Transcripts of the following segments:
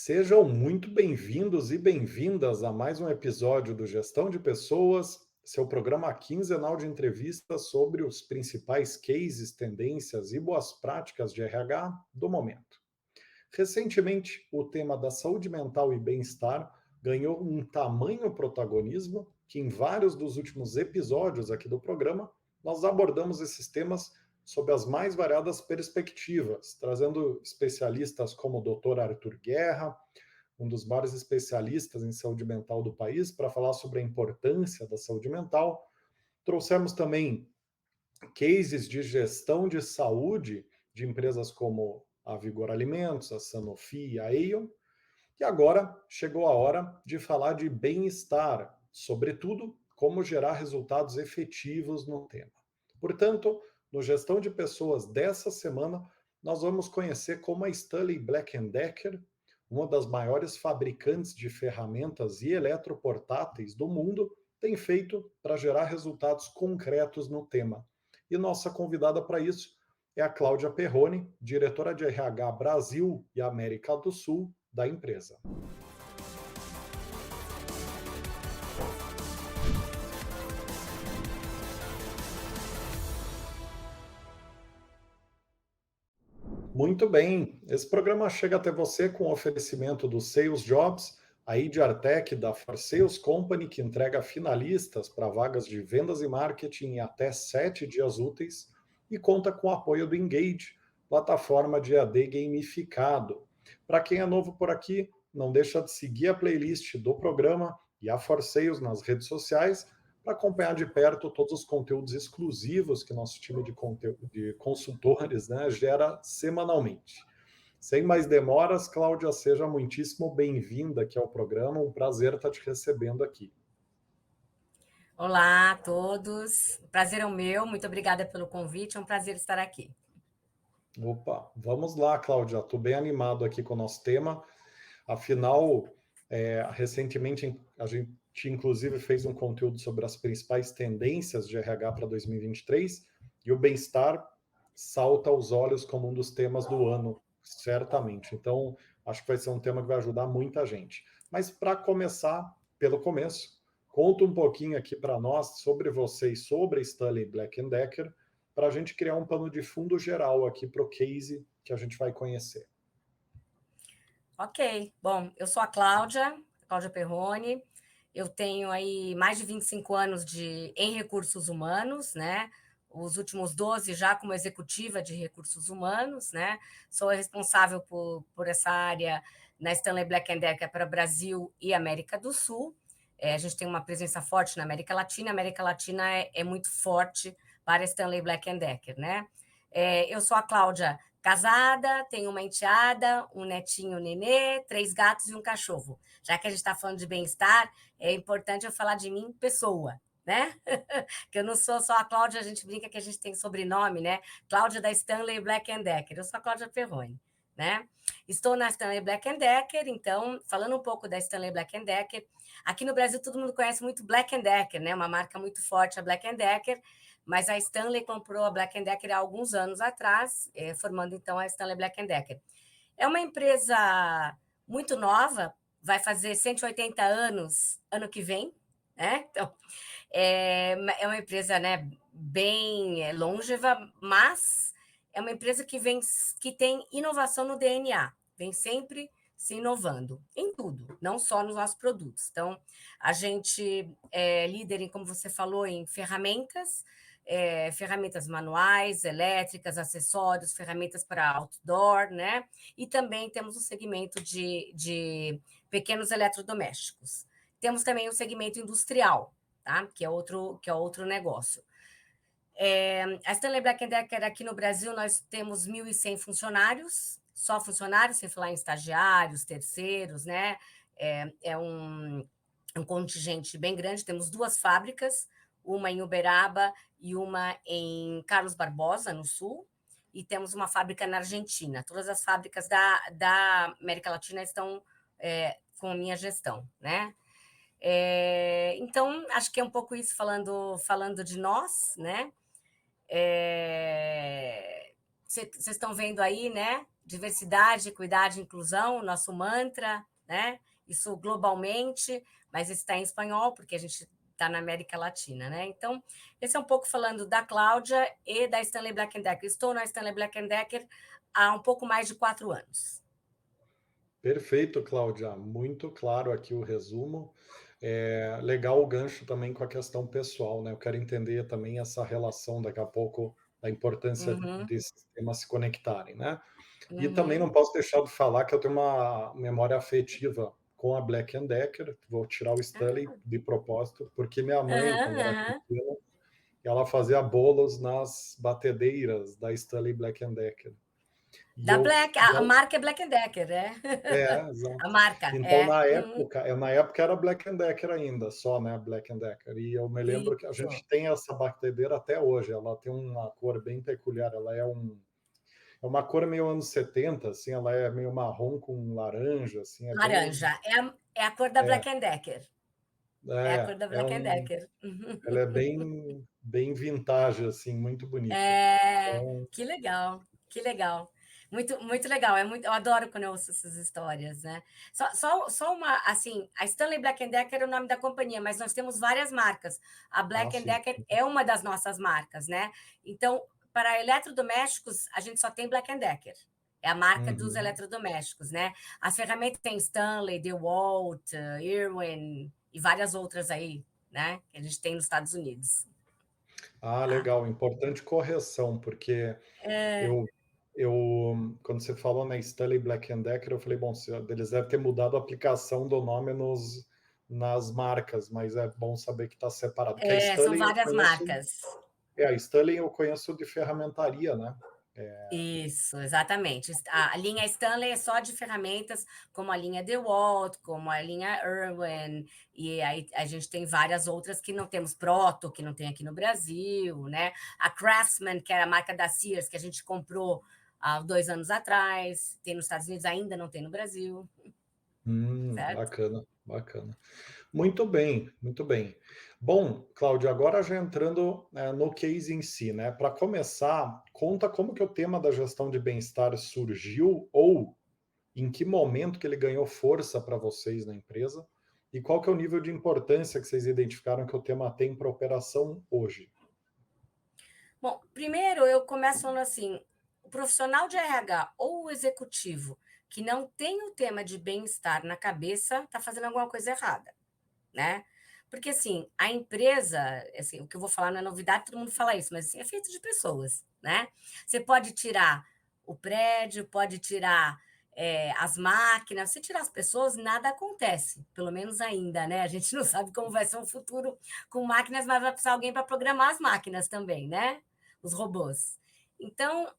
Sejam muito bem-vindos e bem-vindas a mais um episódio do Gestão de Pessoas, seu programa quinzenal de entrevistas sobre os principais cases, tendências e boas práticas de RH do momento. Recentemente, o tema da saúde mental e bem-estar ganhou um tamanho protagonismo que, em vários dos últimos episódios aqui do programa, nós abordamos esses temas sob as mais variadas perspectivas, trazendo especialistas como o Dr. Arthur Guerra, um dos maiores especialistas em saúde mental do país, para falar sobre a importância da saúde mental. Trouxemos também cases de gestão de saúde de empresas como a Vigor Alimentos, a Sanofi e a Aeon. E agora chegou a hora de falar de bem-estar, sobretudo como gerar resultados efetivos no tema. Portanto, no Gestão de Pessoas dessa semana, nós vamos conhecer como a Stanley Black Decker, uma das maiores fabricantes de ferramentas e eletroportáteis do mundo, tem feito para gerar resultados concretos no tema. E nossa convidada para isso é a Cláudia Perrone, diretora de RH Brasil e América do Sul da empresa. Muito bem, esse programa chega até você com o oferecimento do Sales Jobs, a IDRTech da For Sales Company, que entrega finalistas para vagas de vendas e marketing em até 7 dias úteis, e conta com o apoio do Engage, plataforma de AD gamificado. Para quem é novo por aqui, não deixa de seguir a playlist do programa e a For Sales nas redes sociais para acompanhar de perto todos os conteúdos exclusivos que nosso time de consultores, né, gera semanalmente. Sem mais demoras, Cláudia, seja muitíssimo bem-vinda aqui ao programa. Um prazer estar te recebendo aqui. Olá a todos, o prazer é o meu, muito obrigada pelo convite, é um prazer estar aqui. Opa, vamos lá, Cláudia. Estou bem animado aqui com o nosso tema. Afinal, recentemente a gente inclusive fez um conteúdo sobre as principais tendências de RH para 2023 e o bem-estar salta aos olhos como um dos temas do ano, certamente. Então, acho que vai ser um tema que vai ajudar muita gente. Mas para começar pelo começo, conta um pouquinho aqui para nós sobre você e sobre a Stanley Black Decker, para a gente criar um pano de fundo geral aqui para o case que a gente vai conhecer. Ok, bom, eu sou a Cláudia Perrone, eu tenho aí mais de 25 anos em recursos humanos, né? Os últimos 12 já como executiva de recursos humanos, né? Sou responsável por essa área na Stanley Black Decker para Brasil e América do Sul. A gente tem uma presença forte na América Latina é muito forte para a Stanley Black Decker, né? Eu sou a Cláudia, casada, tenho uma enteada, um netinho, um nenê, 3 gatos e um cachorro. Já que a gente está falando de bem-estar, é importante eu falar de mim, pessoa, né? Que eu não sou só a Cláudia, a gente brinca que a gente tem sobrenome, né? Cláudia da Stanley Black Decker. Eu sou a Cláudia Perrone, né? Estou na Stanley Black Decker, então, falando um pouco da Stanley Black Decker, aqui no Brasil todo mundo conhece muito Black Decker, né? Uma marca muito forte, a Black Decker, mas a Stanley comprou a Black Decker há alguns anos atrás, formando então a Stanley Black Decker. É uma empresa muito nova, vai fazer 180 anos ano que vem, né? Então, é uma empresa, né, bem longeva, mas é uma empresa que tem inovação no DNA, vem sempre se inovando em tudo, não só nos nossos produtos. Então, a gente é líder em, como você falou, em ferramentas, ferramentas manuais, elétricas, acessórios, ferramentas para outdoor, né? E também temos o segmento de pequenos eletrodomésticos. Temos também o segmento industrial, tá? Que é outro negócio. A Stanley Black Decker aqui no Brasil, nós temos 1.100 funcionários, só funcionários, sem falar em estagiários, terceiros, né? É um contingente bem grande. Temos 2 fábricas, uma em Uberaba e uma em Carlos Barbosa, no sul, e temos uma fábrica na Argentina. Todas as fábricas da América Latina estão com a minha gestão, né? Então, acho que é um pouco isso falando de nós, né? Vocês estão vendo aí, né? diversidade, equidade e inclusão, nosso mantra, né? Isso globalmente, mas está em espanhol, porque a gente está na América Latina, né? Então, esse é um pouco falando da Cláudia e da Stanley Black Decker. Estou na Stanley Black Decker há um pouco mais de 4 anos. Perfeito, Cláudia. Muito claro aqui o resumo. Legal o gancho também com a questão pessoal, né? Eu quero entender também essa relação daqui a pouco, da importância Uhum, desses temas se conectarem, né? E também não uhum. posso deixar de falar que eu tenho uma memória afetiva com a Black Decker. Vou tirar o Stanley de propósito, porque minha mãe, Aham, quando era aham. pequena, ela fazia bolos nas batedeiras da Stanley Black Decker. E Da eu, Black, e a eu marca é Black Decker, né? exato. A marca, Então, é. Uhum. na época era Black Decker ainda, só, né, Black Decker. E eu me lembro que a Isso. gente tem essa batedeira até hoje. Ela tem uma cor bem peculiar. Ela é uma cor meio anos 70, assim. Ela é meio marrom com laranja, assim. É bem, Laranja. É a cor da é, Black Decker. É a cor é, da é Black um, Decker. Uhum. ela é bem vintage, assim, muito bonita. É, Então, que legal, que legal. Muito, muito legal. Eu adoro quando eu ouço essas histórias, né? Só uma, assim, a Stanley Black Decker é o nome da companhia, mas nós temos várias marcas. A Black sim. Decker é uma das nossas marcas, né? Então, para eletrodomésticos, a gente só tem Black Decker. É a marca dos Uhum. eletrodomésticos, né? As ferramentas tem Stanley, DeWalt, Irwin e várias outras aí, né? Que a gente tem nos Estados Unidos, Ah, tá? legal. Importante correção, porque eu, quando você falou na Stanley Black Decker, eu falei, bom, eles devem ter mudado a aplicação do nome nas marcas, mas é bom saber que está separado. Porque a São Stanley eu várias conheço, marcas. a Stanley eu conheço de ferramentaria, né? Isso, exatamente. A linha Stanley é só de ferramentas, como a linha DeWalt, como a linha Irwin, e aí a gente tem várias outras que não temos, Proto, que não tem aqui no Brasil, né? A Craftsman, que é a marca da Sears, que a gente comprou há 2 anos atrás, tem nos Estados Unidos, ainda não tem no Brasil, certo? Bacana, bacana. Muito bem, muito bem. Bom, Cláudio, agora já entrando no case em si, né? Para começar, conta como que o tema da gestão de bem-estar surgiu ou em que momento que ele ganhou força para vocês na empresa e qual que é o nível de importância que vocês identificaram que o tema tem para a operação hoje. Bom, primeiro eu começo falando assim: o profissional de RH ou o executivo que não tem o tema de bem-estar na cabeça está fazendo alguma coisa errada, né? Porque assim, a empresa, assim, o que eu vou falar não é novidade, todo mundo fala isso, mas assim, é feito de pessoas, né? Você pode tirar o prédio, pode tirar as máquinas, se tirar as pessoas, nada acontece, pelo menos ainda, né? A gente não sabe como vai ser um futuro com máquinas, mas vai precisar alguém para programar as máquinas também, né? Os robôs. Então,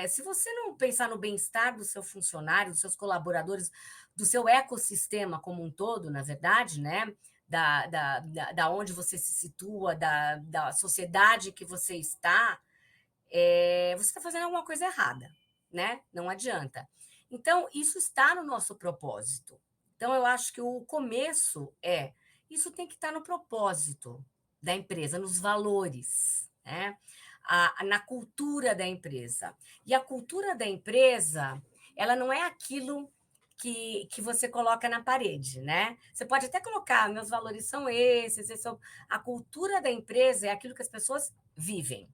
se você não pensar no bem-estar do seu funcionário, dos seus colaboradores, do seu ecossistema como um todo, na verdade, né? Da onde você se situa, da sociedade que você está, você está fazendo alguma coisa errada, né? Não adianta. Então, isso está no nosso propósito. Então, eu acho que o começo isso tem que estar no propósito da empresa, nos valores, né? Na cultura da empresa. E a cultura da empresa, ela não é aquilo que você coloca na parede, né? Você pode até colocar, meus valores são esses são... A cultura da empresa é aquilo que as pessoas vivem,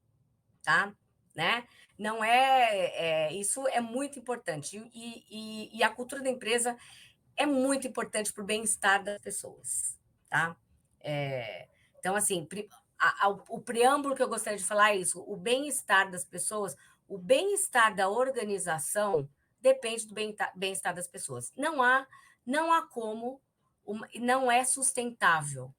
tá? Né? Não isso é muito importante e a cultura da empresa é muito importante para o bem-estar das pessoas, tá? Então assim, o preâmbulo que eu gostaria de falar é isso: o bem-estar das pessoas, o bem-estar da organização depende do bem-estar das pessoas. Não há como, não é sustentável.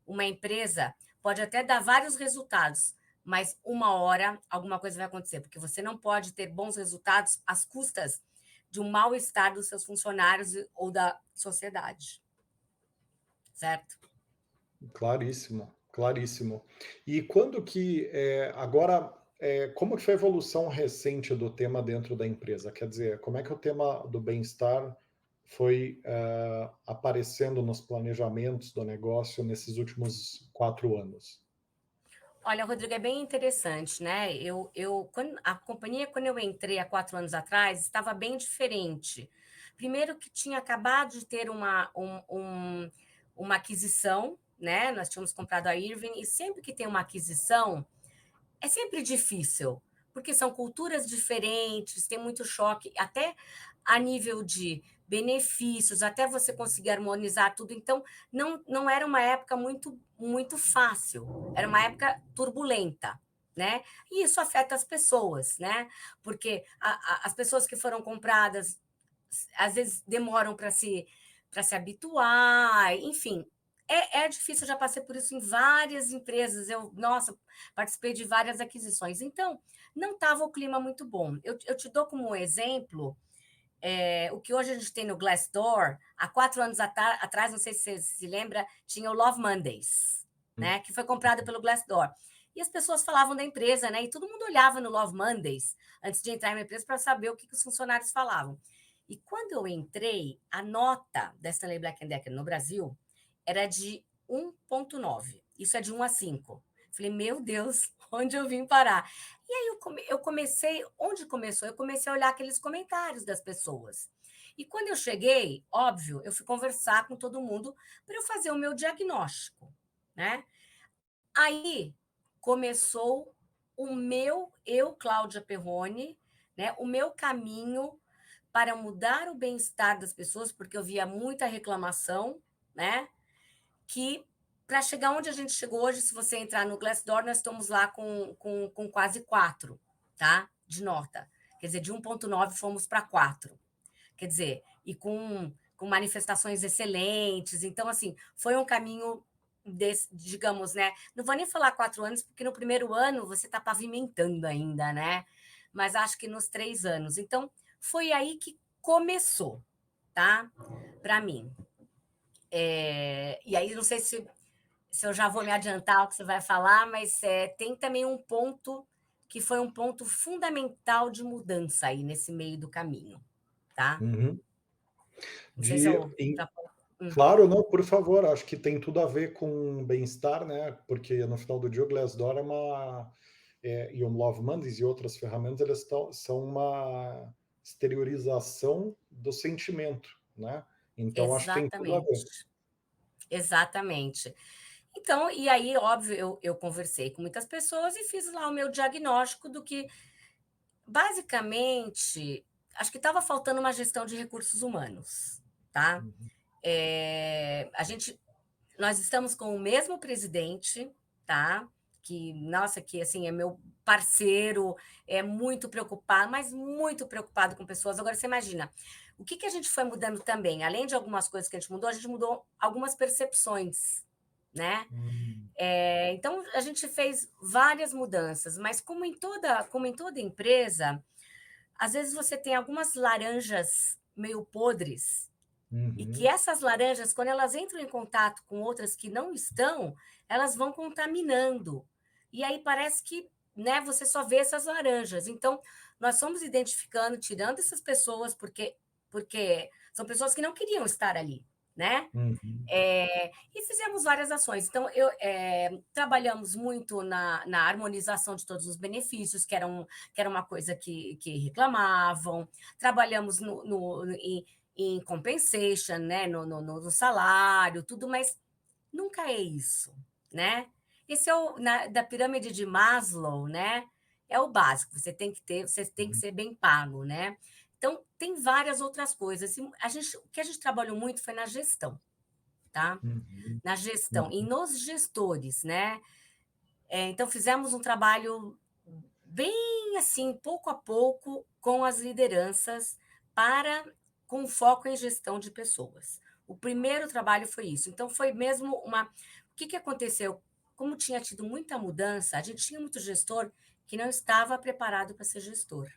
Uma empresa pode até dar vários resultados, mas uma hora alguma coisa vai acontecer, porque você não pode ter bons resultados às custas de um mal-estar dos seus funcionários ou da sociedade. Certo? Claríssimo, claríssimo. E quando que agora como que foi a evolução recente do tema dentro da empresa? Quer dizer, como é que o tema do bem-estar foi aparecendo nos planejamentos do negócio nesses últimos 4 anos? Olha, Rodrigo, é bem interessante, né? A companhia, quando eu entrei há 4 anos atrás, estava bem diferente. Primeiro que tinha acabado de ter uma aquisição, né? Nós tínhamos comprado a Irving, e sempre que tem uma aquisição, é sempre difícil, porque são culturas diferentes, tem muito choque, até a nível de benefícios, até você conseguir harmonizar tudo. Então, não era uma época muito fácil, era uma época turbulenta, né? E isso afeta as pessoas, né? Porque as pessoas que foram compradas às vezes demoram para se habituar, enfim, é difícil, eu já passei por isso em várias empresas, nossa, participei de várias aquisições, então não estava o clima muito bom. Eu te dou como um exemplo, o que hoje a gente tem no Glassdoor, há 4 anos atrás, não sei se você se lembra, tinha o Love Mondays, né, que foi comprado pelo Glassdoor. E as pessoas falavam da empresa, né? E todo mundo olhava no Love Mondays antes de entrar na empresa para saber o que os funcionários falavam. E quando eu entrei, a nota da Stanley Black Decker no Brasil era de 1,9. Isso é de 1 a 5. Falei, meu Deus, onde eu vim parar? E aí eu comecei, onde começou? Eu comecei a olhar aqueles comentários das pessoas. E quando eu cheguei, óbvio, eu fui conversar com todo mundo para eu fazer o meu diagnóstico, né? Aí começou Cláudia Perrone, né, o meu caminho para mudar o bem-estar das pessoas, porque eu via muita reclamação, né? Que para chegar onde a gente chegou hoje, se você entrar no Glassdoor, nós estamos lá com quase 4, tá? De nota. Quer dizer, de 1,9 fomos para 4. Quer dizer, e com manifestações excelentes. Então, assim, foi um caminho, digamos, né? Não vou nem falar 4 anos, porque no primeiro ano você está pavimentando ainda, né? Mas acho que nos 3 anos. Então, foi aí que começou, tá? Para mim. E aí, não sei se eu já vou me adiantar ao que você vai falar, mas tem também um ponto que foi um ponto fundamental de mudança aí nesse meio do caminho, tá? Uhum. Não sei se De, eu em- já. Claro, não, por favor, acho que tem tudo a ver com bem-estar, né? Porque no final do dia o Glassdoor e o Love Mondays e outras ferramentas, são uma exteriorização do sentimento, né? Então acho que tem tudo a ver. Exatamente, exatamente. Então, e aí, óbvio, eu conversei com muitas pessoas e fiz lá o meu diagnóstico do que, basicamente, acho que estava faltando uma gestão de recursos humanos, tá? Uhum. Nós estamos com o mesmo presidente, tá? Que, nossa, que assim é meu parceiro, é muito preocupado, mas muito preocupado com pessoas. Agora, você imagina, o que a gente foi mudando também? Além de algumas coisas que a gente mudou algumas percepções, né? Uhum. Então, a gente fez várias mudanças, mas como em toda empresa, às vezes você tem algumas laranjas meio podres e que Uhum. essas laranjas, quando elas entram em contato com outras que não estão, elas vão contaminando. E aí parece que, né, você só vê essas laranjas. Então, nós fomos identificando, tirando essas pessoas, porque são pessoas que não queriam estar ali, né? Uhum. E fizemos várias ações. Então, trabalhamos muito na harmonização de todos os benefícios, que era uma coisa que reclamavam. Trabalhamos em compensation, né? No salário, tudo, mas nunca é isso, né? Esse é da pirâmide de Maslow, né? É o básico, você tem que ser bem pago, né? Então, tem várias outras coisas. E o que a gente trabalhou muito foi na gestão, tá? Uhum. Na gestão e Uhum. nos gestores, né? Então, fizemos um trabalho bem assim, pouco a pouco, com as lideranças, com foco em gestão de pessoas. O primeiro trabalho foi isso. Então, foi mesmo uma. O que aconteceu? Como tinha tido muita mudança, a gente tinha muito gestor que não estava preparado para ser gestor.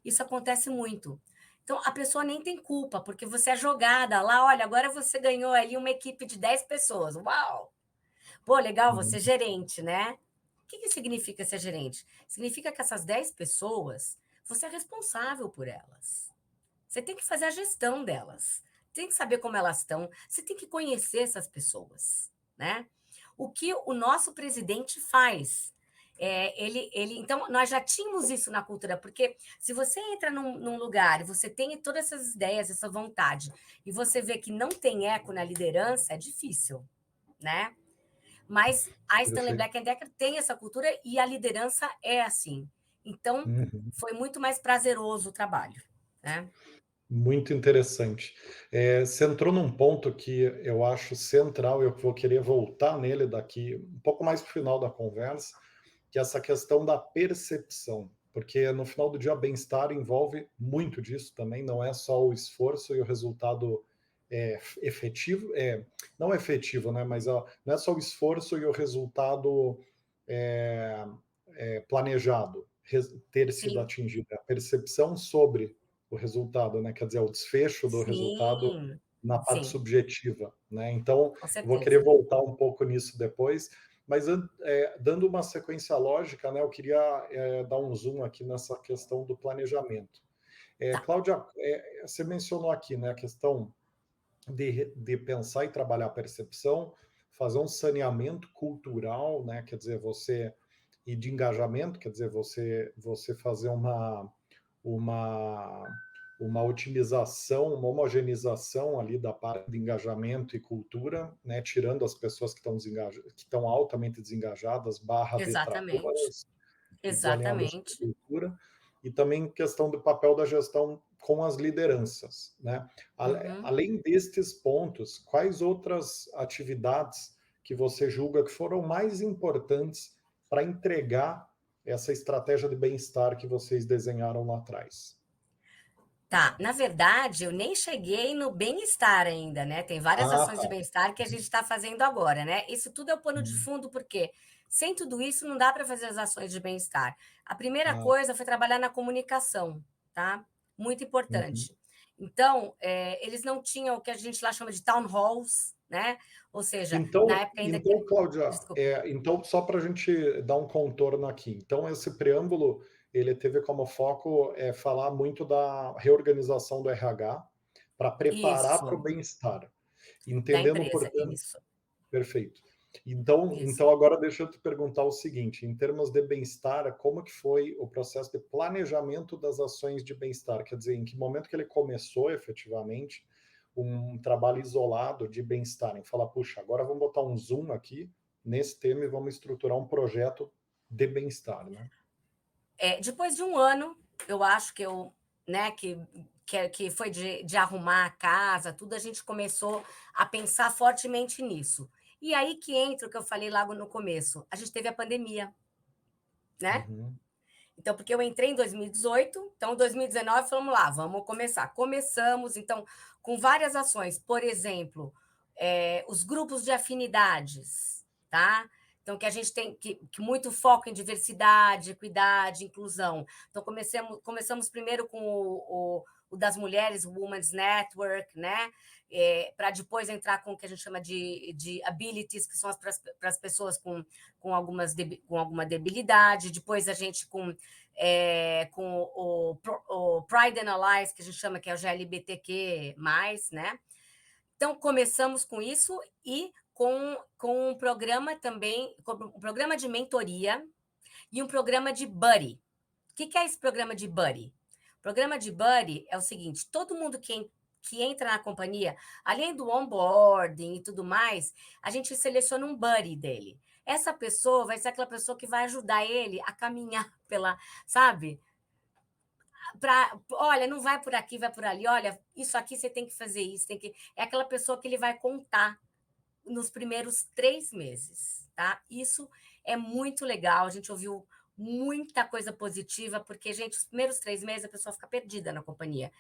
Isso acontece muito. Então, a pessoa nem tem culpa, porque você é jogada lá, olha, agora você ganhou ali uma equipe de 10 pessoas. Uau! Pô, legal, você é Uhum. gerente, né? O que significa ser gerente? Significa que essas 10 pessoas, você é responsável por elas. Você tem que fazer a gestão delas. Tem que saber como elas estão. Você tem que conhecer essas pessoas, né? o que o nosso presidente faz. Então, nós já tínhamos isso na cultura, porque se você entra num lugar e você tem todas essas ideias, essa vontade, e você vê que não tem eco na liderança, é difícil, né? Mas a Stanley Perfeito. Black Decker tem essa cultura e a liderança é assim. Então, Uhum. foi muito mais prazeroso o trabalho, né? Muito interessante. Você entrou num ponto que eu acho central, e eu vou querer voltar nele daqui um pouco mais para o final da conversa, que é essa questão da percepção, porque no final do dia, bem-estar envolve muito disso também, não é só o esforço e o resultado efetivo, não efetivo, né, mas não é só o esforço e o resultado é, planejado ter sido Sim, atingido, é a percepção sobre o resultado, né, quer dizer, o desfecho do resultado sim, na parte sim, subjetiva, né? Então, com eu vou querer certeza. voltar um pouco nisso depois, mas dando uma sequência lógica, né, eu queria dar um zoom aqui nessa questão do planejamento. Tá. Cláudia, você mencionou aqui, né, a questão de pensar e trabalhar a percepção, fazer um saneamento cultural, né, quer dizer, e de engajamento, quer dizer, você fazer uma, uma otimização, uma homogeneização ali da parte de engajamento e cultura, né, tirando as pessoas que estão altamente desengajadas, barra Exatamente, detratoras, e desalinhadas com a exatamente. cultura, e também questão do papel da gestão com as lideranças, né? Uhum. Além destes pontos, quais outras atividades que você julga que foram mais importantes para entregar essa estratégia de bem-estar que vocês desenharam lá atrás? Tá, na verdade, eu nem cheguei no bem-estar ainda, né? Tem várias Ah, ações de tá. bem-estar que a gente está fazendo agora, né? Isso tudo é o pano de Uhum. fundo, porque sem tudo isso não dá para fazer as ações de bem-estar. A primeira Ah, coisa foi trabalhar na comunicação, tá? Muito uhum. importante. Então, eles não tinham o que a gente lá chama de town halls, né? Ou seja, na Então, época ainda que. então, Cláudia, Desculpa. então só para a gente dar um contorno aqui. Então, esse preâmbulo ele teve como foco falar muito da reorganização do RH para preparar para o Isso, bem-estar, da entendendo, empresa, portanto, isso, perfeito. Então, isso. então agora deixa eu te perguntar o seguinte, em termos de bem-estar, como que foi o processo de planejamento das ações de bem-estar? Quer dizer, em que momento que ele começou efetivamente um trabalho isolado de bem-estar, em falar, puxa, agora vamos botar um zoom aqui nesse tema e vamos estruturar um projeto de bem-estar, né? Depois de um ano, eu acho que eu, né, que foi de arrumar a casa, tudo, a gente começou a pensar fortemente nisso. E aí que entra o que eu falei logo no começo. A gente teve a pandemia, né? Uhum, Então, porque eu entrei em 2018, então 2019 falamos lá, vamos começar. Começamos, então, com várias ações. Por exemplo, os grupos de afinidades, tá? Então, que a gente tem que muito foco em diversidade, equidade, inclusão. Então, começamos primeiro com o das mulheres, o Women's Network, né? Para depois entrar com o que a gente chama de abilities, que são para as pessoas com alguma debilidade. Depois a gente com o Pride and Allies, que a gente chama que é o GLBTQ+, né? Então, começamos com isso e com um programa também, com um programa de mentoria e um programa de buddy. O que é esse programa de buddy? O programa de buddy é o seguinte: todo mundo que entra na companhia, além do onboarding e tudo mais, a gente seleciona um buddy dele. Essa pessoa vai ser aquela pessoa que vai ajudar ele a caminhar pela, sabe? Olha, não vai por aqui, vai por ali. Olha, isso aqui você tem que fazer isso, tem que. É aquela pessoa que ele vai contar nos primeiros 3 meses, tá? Isso é muito legal. A gente ouviu muita coisa positiva, porque, gente, os primeiros 3 meses a pessoa fica perdida na companhia.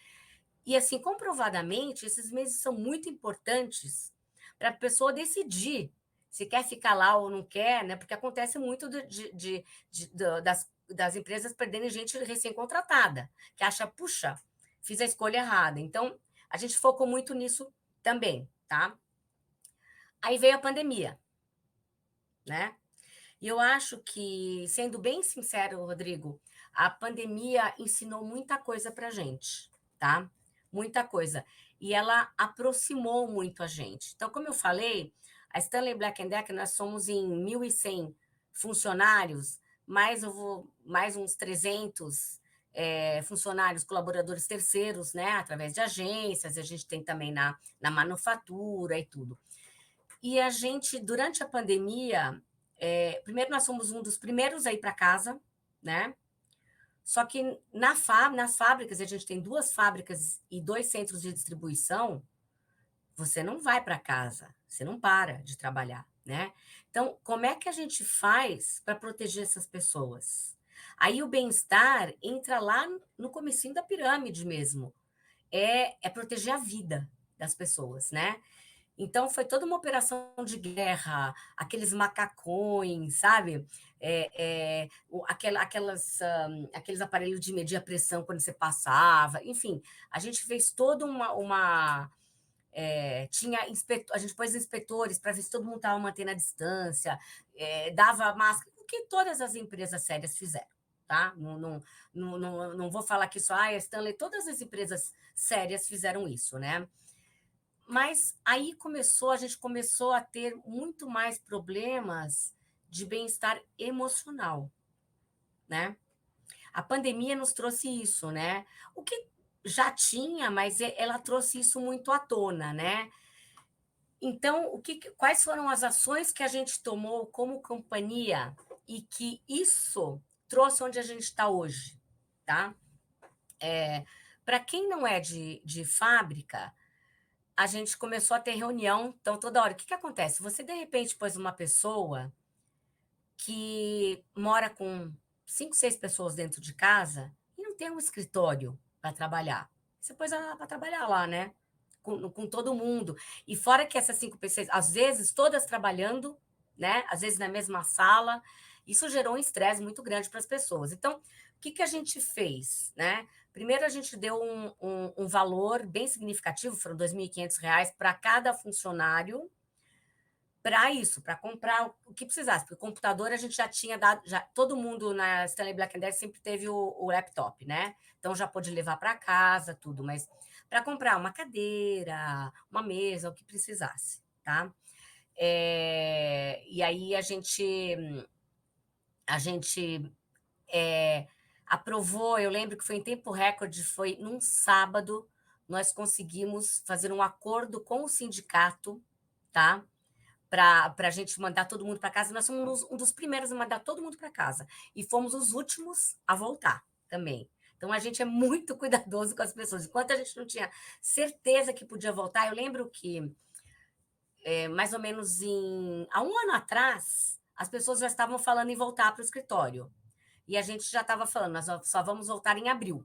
E, assim, comprovadamente, esses meses são muito importantes para a pessoa decidir se quer ficar lá ou não quer, né? Porque acontece muito das empresas perderem gente recém-contratada, que acha, puxa, fiz a escolha errada. Então, a gente focou muito nisso também, tá? Aí veio a pandemia, né? E eu acho que, sendo bem sincero, Rodrigo, a pandemia ensinou muita coisa para a gente, tá? Muita coisa. E ela aproximou muito a gente. Então, como eu falei, A Stanley Black Decker, nós somos em 1.100 funcionários, mais uns 300 funcionários, colaboradores terceiros, né, através de agências, a gente tem também na manufatura e tudo. E a gente, durante a pandemia, primeiro nós somos um dos primeiros a ir para casa, né? Só que nas fábricas, a gente tem 2 fábricas e 2 centros de distribuição, você não vai para casa, você não para de trabalhar, né? Então, como é que a gente faz para proteger essas pessoas? Aí o bem-estar entra lá no comecinho da pirâmide mesmo. É proteger a vida das pessoas, né? Então, foi toda uma operação de guerra, aqueles macacões, sabe? Aqueles aparelhos de medir a pressão quando você passava. Enfim, a gente fez toda a gente pôs inspetores para ver se todo mundo estava mantendo a distância, dava máscara, o que todas as empresas sérias fizeram. Tá? Não vou falar que só a Stanley, todas as empresas sérias fizeram isso, né? Mas aí a gente começou a ter muito mais problemas de bem-estar emocional, né? A pandemia nos trouxe isso, né? O que já tinha, mas ela trouxe isso muito à tona, né? Então, quais foram as ações que a gente tomou como companhia e que isso trouxe onde a gente está hoje, tá? Para quem não é de fábrica, a gente começou a ter reunião, então toda hora, o que acontece? Você, de repente, pôs uma pessoa que mora com 5, 6 pessoas dentro de casa e não tem um escritório para trabalhar. Você pôs ela para trabalhar lá, né? Com todo mundo. E fora que essas 5 pessoas, às vezes, todas trabalhando, né? Às vezes na mesma sala, isso gerou um estresse muito grande para as pessoas. Então, o que a gente fez, né? Primeiro, a gente deu um valor bem significativo, foram R$ 2.500 para cada funcionário, para isso, para comprar o que precisasse, porque o computador a gente já tinha dado, todo mundo na Stanley Black Decker sempre teve o laptop, né? Então já pôde levar para casa, tudo, mas para comprar uma cadeira, uma mesa, o que precisasse, tá? E aí a gente aprovou, eu lembro que foi em tempo recorde, foi num sábado, nós conseguimos fazer um acordo com o sindicato, tá? Para a gente mandar todo mundo para casa. Nós somos um dos primeiros a mandar todo mundo para casa. E fomos os últimos a voltar também. Então, a gente é muito cuidadoso com as pessoas. Enquanto a gente não tinha certeza que podia voltar, eu lembro que, mais ou menos há um ano atrás, as pessoas já estavam falando em voltar para o escritório. E a gente já estava falando, nós só vamos voltar em abril,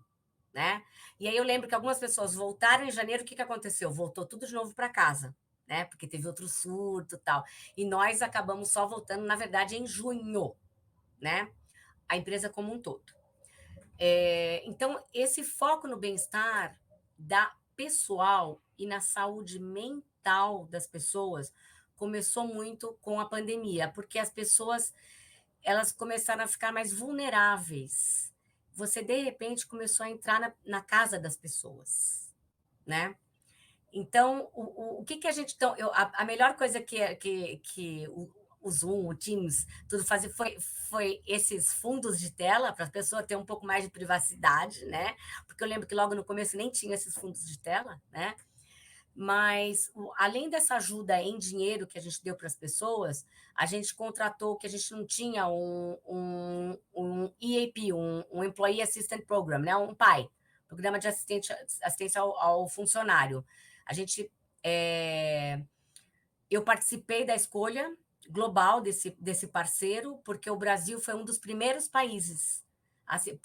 né? E aí eu lembro que algumas pessoas voltaram em janeiro, o que aconteceu? Voltou tudo de novo para casa, né? Porque teve outro surto e tal. E nós acabamos só voltando, na verdade, em junho, né? A empresa como um todo. Então, esse foco no bem-estar da pessoal e na saúde mental das pessoas começou muito com a pandemia, porque as pessoas elas começaram a ficar mais vulneráveis. Você, de repente, começou a entrar na casa das pessoas, né? Então, o que a gente... Então, a melhor coisa que o Zoom, o Teams, tudo fazia foi esses fundos de tela para a pessoa ter um pouco mais de privacidade, né? Porque eu lembro que logo no começo nem tinha esses fundos de tela, né? Mas, além dessa ajuda em dinheiro que a gente deu para as pessoas, a gente contratou, que a gente não tinha, um EAP, um Employee Assistance Program, né? Um PAI, Programa de Assistência ao Funcionário. Eu participei da escolha global desse parceiro, porque o Brasil foi um dos primeiros países,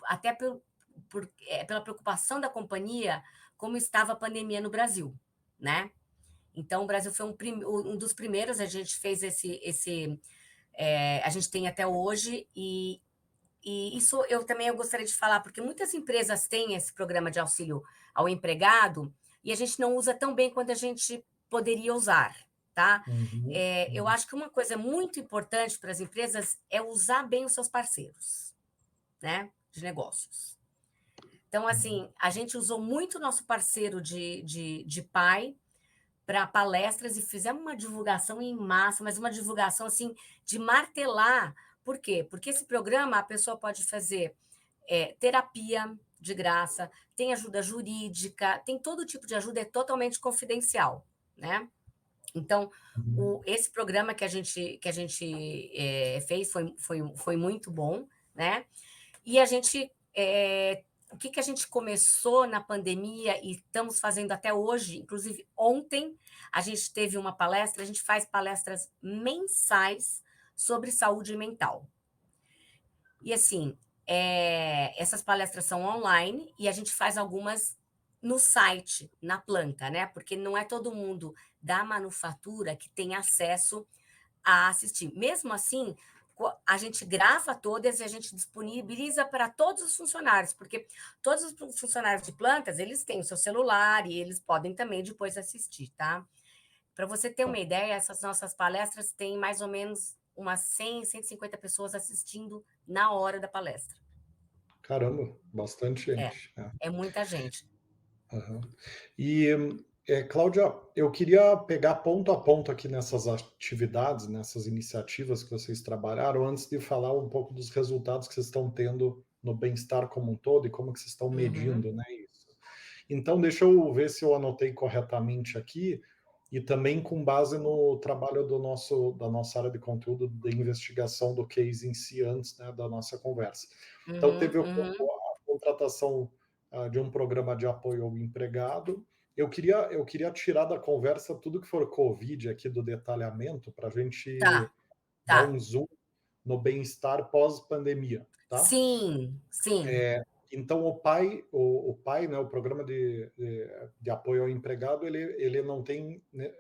até pela preocupação da companhia, como estava a pandemia no Brasil, né? Então, o Brasil foi um dos primeiros, a gente fez a gente tem até hoje, e isso eu também gostaria de falar, porque muitas empresas têm esse programa de auxílio ao empregado, e a gente não usa tão bem quanto a gente poderia usar, tá? Eu acho que uma coisa muito importante para as empresas é usar bem os seus parceiros, né, de negócios. Então, assim, a gente usou muito o nosso parceiro de PAI para palestras e fizemos uma divulgação em massa, mas uma divulgação assim de martelar. Por quê? Porque esse programa a pessoa pode fazer terapia de graça, tem ajuda jurídica, tem todo tipo de ajuda, é totalmente confidencial, né? Então, Uhum. esse programa que a gente fez foi muito bom, né? E a gente. O que a gente começou na pandemia e estamos fazendo até hoje, inclusive ontem, a gente teve uma palestra, a gente faz palestras mensais sobre saúde mental. E assim, essas palestras são online e a gente faz algumas no site, na planta, né? Porque não é todo mundo da manufatura que tem acesso a assistir. Mesmo assim, a gente grava todas e a gente disponibiliza para todos os funcionários, porque todos os funcionários de plantas, eles têm o seu celular e eles podem também depois assistir, tá? Para você ter uma ideia, essas nossas palestras têm mais ou menos umas 100, 150 pessoas assistindo na hora da palestra. Caramba, bastante É, gente. É. é muita gente. Aham. E, Cláudia, eu queria pegar ponto a ponto aqui nessas atividades, nessas iniciativas que vocês trabalharam, antes de falar um pouco dos resultados que vocês estão tendo no bem-estar como um todo e como que vocês estão Uhum, medindo, né, isso. Então, deixa eu ver se eu anotei corretamente aqui e também com base no trabalho da nossa área de conteúdo de investigação do case em si antes, né, da nossa conversa. Então, uhum, teve uhum. a contratação de um programa de apoio ao empregado. Eu queria tirar da conversa tudo que for Covid aqui do detalhamento para a gente Tá, dar tá. um zoom no bem-estar pós-pandemia, tá? Sim, sim. Então o PAI, né, o programa de apoio ao empregado, ele não tem, né,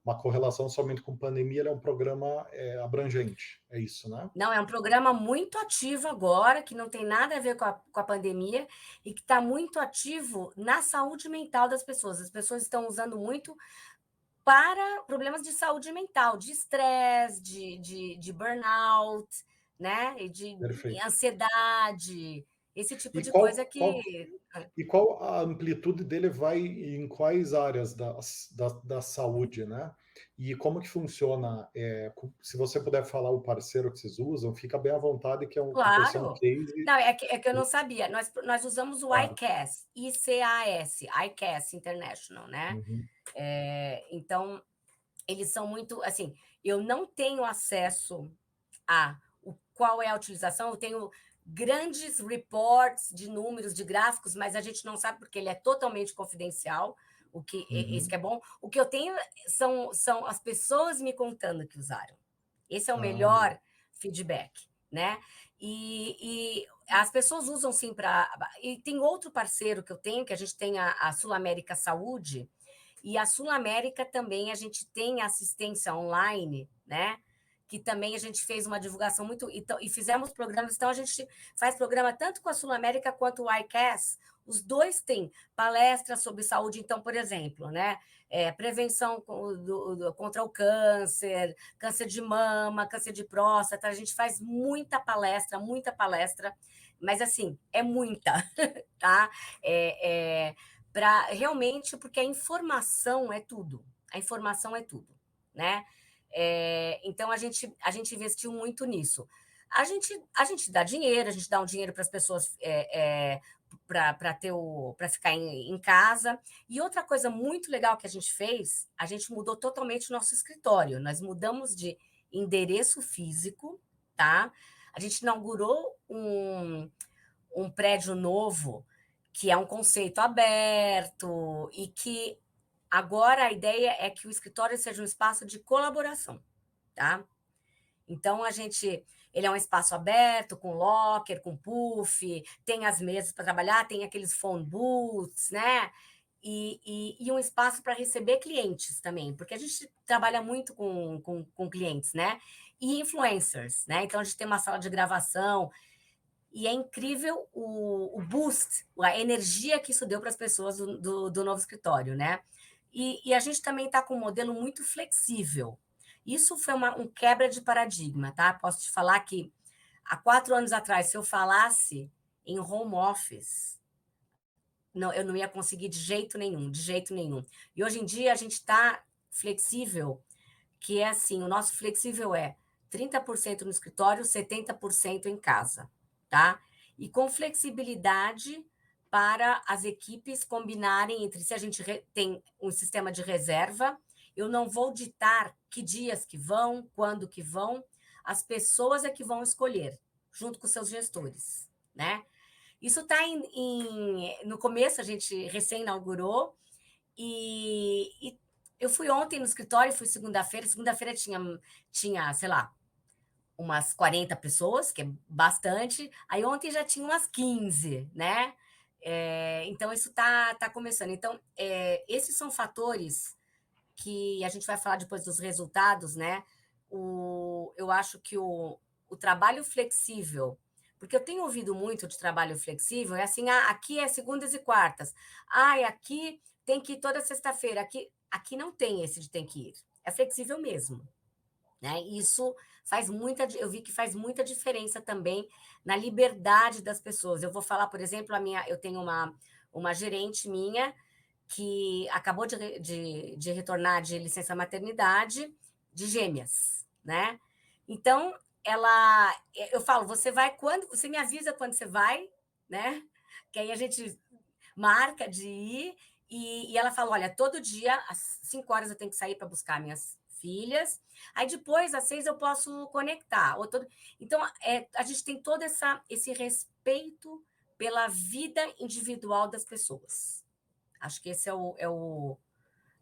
uma correlação somente com pandemia, ele é um programa abrangente, é isso, né? Não, é um programa muito ativo agora, que não tem nada a ver com a pandemia e que está muito ativo na saúde mental das pessoas. As pessoas estão usando muito para problemas de saúde mental, de estresse, de burnout, né? E de Perfeito. ansiedade, esse tipo E de coisa que. qual a amplitude dele vai em quais áreas da saúde, né? E como que funciona? Se você puder falar o parceiro que vocês usam, fica bem à vontade, que por ser um Claro. case. Não, é que eu não sabia. Nós usamos o Claro. ICAS, ICAS, ICAS International, né? Uhum. Então, eles são muito, assim, eu não tenho acesso a qual é a utilização, eu tenho grandes reports de números, de gráficos, mas a gente não sabe porque ele é totalmente confidencial, isso que Uhum. é bom. O que eu tenho são as pessoas me contando que usaram. Esse é o Ah, boa. melhor feedback, né? E as pessoas usam sim para. E tem outro parceiro que eu tenho, que a gente tem a Sul América Saúde, e a Sul América também a gente tem assistência online, né? Que também a gente fez uma divulgação muito. E fizemos programas, então a gente faz programa tanto com a Sul América quanto o ICAS. Os dois têm palestras sobre saúde, então, por exemplo, né? Prevenção contra o câncer, câncer de mama, câncer de próstata. A gente faz muita palestra, mas assim, é muita, tá? Para realmente, porque a informação é tudo. A informação é tudo, né? Então a gente investiu muito nisso. A gente dá dinheiro, a gente dá um dinheiro para as pessoas para ficar em casa. E outra coisa muito legal que a gente fez, a gente mudou totalmente o nosso escritório. Nós mudamos de endereço físico, tá? A gente inaugurou um prédio novo, que é um conceito aberto e que agora a ideia é que o escritório seja um espaço de colaboração, tá? Então ele é um espaço aberto, com locker, com puff, tem as mesas para trabalhar, tem aqueles phone booths, né? E um espaço para receber clientes também, porque a gente trabalha muito com clientes, né? E influencers, né? Então a gente tem uma sala de gravação, e é incrível o boost, a energia que isso deu para as pessoas do novo escritório, né? E a gente também está com um modelo muito flexível. Isso foi um quebra de paradigma, tá? Posso te falar que há 4 anos atrás, se eu falasse em home office, não, eu não ia conseguir de jeito nenhum, de jeito nenhum. E hoje em dia a gente está flexível, que é assim, o nosso flexível é 30% no escritório, 70% em casa, tá? E com flexibilidade para as equipes combinarem entre se a gente tem um sistema de reserva, eu não vou ditar que dias que vão, quando que vão, as pessoas é que vão escolher, junto com seus gestores, né? Isso está no começo, a gente recém-inaugurou, e eu fui ontem no escritório, fui segunda-feira. Segunda-feira tinha, sei lá, umas 40 pessoas, que é bastante. Aí ontem já tinha umas 15, né? Então, isso está começando. Então, esses são fatores que a gente vai falar depois dos resultados, né? Eu acho que o trabalho flexível, porque eu tenho ouvido muito de trabalho flexível, é assim, aqui é segundas e quartas, aqui tem que ir toda sexta-feira, aqui não tem esse de tem que ir, é flexível mesmo, né? Isso eu vi que faz muita diferença também na liberdade das pessoas. Eu vou falar, por exemplo, eu tenho uma gerente minha que acabou de retornar de licença maternidade de gêmeas, né? Então, eu falo, você me avisa quando você vai, né? Que aí a gente marca de ir, e ela fala, olha, todo dia, às 5 horas eu tenho que sair para buscar minhas filhas, aí depois, às 6 eu posso conectar. Então, a gente tem todo esse respeito pela vida individual das pessoas. Acho que esse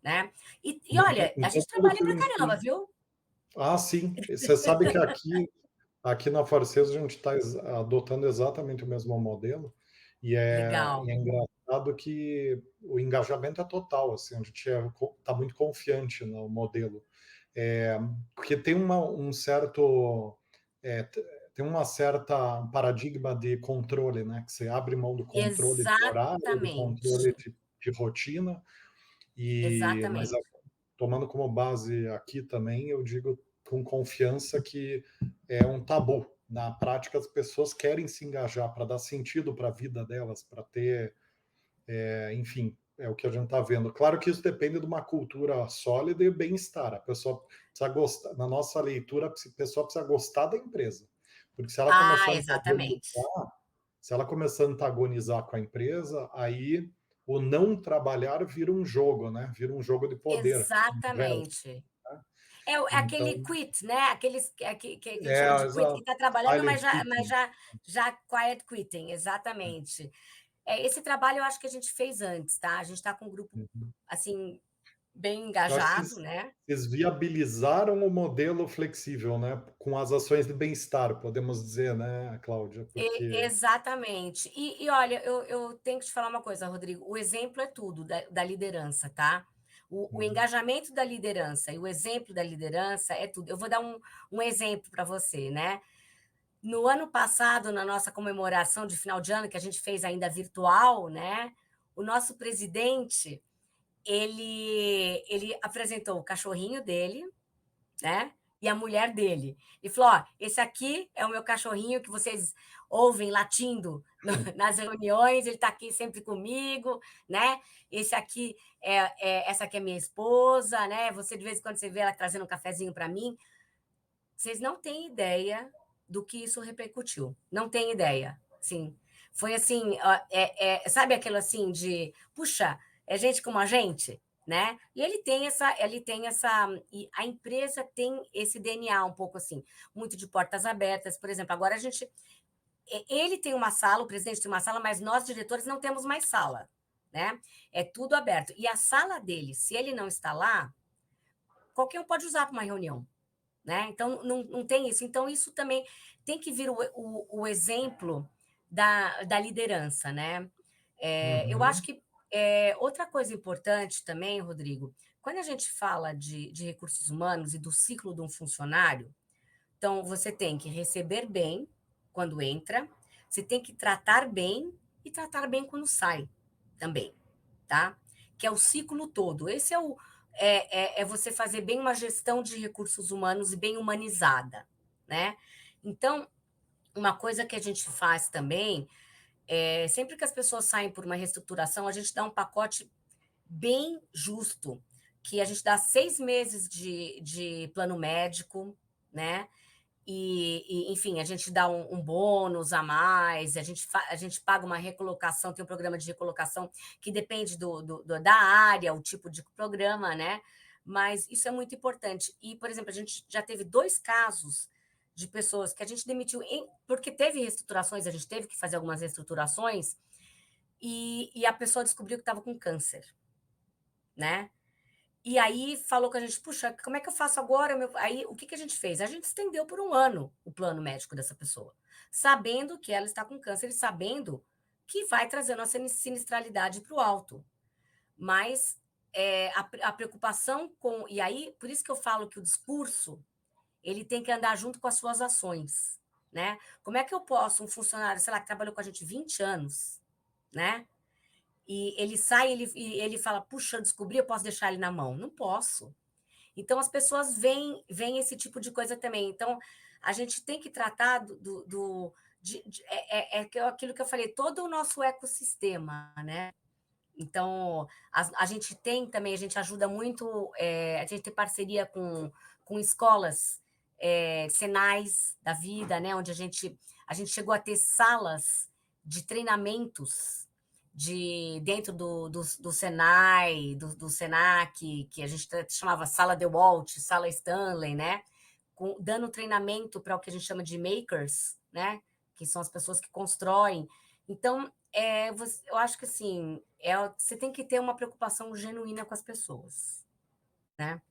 né? E olha, a Então, gente trabalha pra caramba, viu? ah, sim. Você sabe que aqui na Farseus a gente está adotando exatamente o mesmo modelo, e Legal. é engraçado que o engajamento é total, assim, a gente está muito confiante no modelo. Porque tem um certo. Tem uma certa um paradigma de controle, né? Que você abre mão do controle de horário, do controle Exatamente. de rotina, mas Exatamente. tomando como base aqui também, eu digo com confiança que é um tabu. Na prática, as pessoas querem se engajar para dar sentido para a vida delas, para ter, enfim, é o que a gente está vendo. Claro que isso depende de uma cultura sólida e bem-estar. A pessoa precisa gostar, na nossa leitura, a pessoa precisa gostar da empresa. Porque Exatamente. se ela começar a antagonizar com a empresa, aí o não trabalhar vira um jogo, né? Vira um jogo de poder. Exatamente. É Então, aquele quit, né? Aqueles que a gente chama de quit, que exato. está trabalhando, Silent mas quitting. já quiet quitting, exatamente. Esse trabalho eu acho que a gente fez antes, tá? A gente está com um grupo, Uhum. assim, bem Eu acho que engajado, né? vocês viabilizaram o modelo flexível, né? Com as ações de bem-estar, podemos dizer, né, Cláudia? Porque. Exatamente. E olha, eu tenho que te falar uma coisa, Rodrigo. O exemplo é tudo da liderança, tá? O Uhum, engajamento da liderança e o exemplo da liderança é tudo. Eu vou dar um exemplo para você, né? No ano passado, na nossa comemoração de final de ano, que a gente fez ainda virtual, né? O nosso presidente, ele apresentou o cachorrinho dele, né? E a mulher dele. E falou: ó, esse aqui é o meu cachorrinho que vocês ouvem latindo nas reuniões, ele está aqui sempre comigo, né? Essa aqui é minha esposa, né? Você de vez em quando você vê ela trazendo um cafezinho para mim. Vocês não têm ideia do que isso repercutiu. Não tem ideia. Sim. Foi assim, sabe aquilo assim de, puxa, é gente como a gente, né? E e a empresa tem esse DNA um pouco assim, muito de portas abertas. Por exemplo, agora ele tem uma sala, o presidente tem uma sala, mas nós diretores não temos mais sala, né? É tudo aberto. E a sala dele, se ele não está lá, qualquer um pode usar para uma reunião, né? Então, não tem isso. Então, isso também tem que vir o exemplo da liderança, né? Eu acho uhum, que outra coisa importante também, Rodrigo, quando a gente fala de recursos humanos e do ciclo de um funcionário, então você tem que receber bem quando entra, você tem que tratar bem e tratar bem quando sai também, tá? Que é o ciclo todo. Esse é você fazer bem uma gestão de recursos humanos e bem humanizada, né? Então, uma coisa que a gente faz também sempre que as pessoas saem por uma reestruturação, a gente dá um pacote bem justo, que a gente dá 6 meses de plano médico, né? Enfim, a gente dá um bônus a mais, a gente paga uma recolocação, tem um programa de recolocação que depende da área, o tipo de programa, né? Mas isso é muito importante. E, por exemplo, a gente já teve 2 casos de pessoas que a gente demitiu porque teve reestruturações, a gente teve que fazer algumas reestruturações, e a pessoa descobriu que estava com câncer, né? E aí falou com a gente: "Puxa, como é que eu faço agora?" Aí o que que a gente fez? A gente estendeu por 1 ano o plano médico dessa pessoa, sabendo que ela está com câncer e sabendo que vai trazer nossa sinistralidade para o alto. Mas a preocupação com. E aí, por isso que eu falo que o discurso ele tem que andar junto com as suas ações, né? Como é que eu posso, um funcionário, sei lá, que trabalhou com a gente 20 anos, né? E ele sai e ele fala: Puxa, eu descobri, eu posso deixar ele na mão? Não posso. Então, as pessoas veem esse tipo de coisa também. Então, a gente tem que tratar aquilo que eu falei, todo o nosso ecossistema, né? Então, a gente tem também, a gente ajuda muito, a gente tem parceria com escolas, senais da vida, né? Onde a gente chegou a ter salas de treinamentos dentro do Senai, do Senac, que a gente chamava Sala DeWalt, Sala Stanley, né? Dando treinamento para o que a gente chama de makers, né? Que são as pessoas que constroem. Então, eu acho que assim, você tem que ter uma preocupação genuína com as pessoas, né?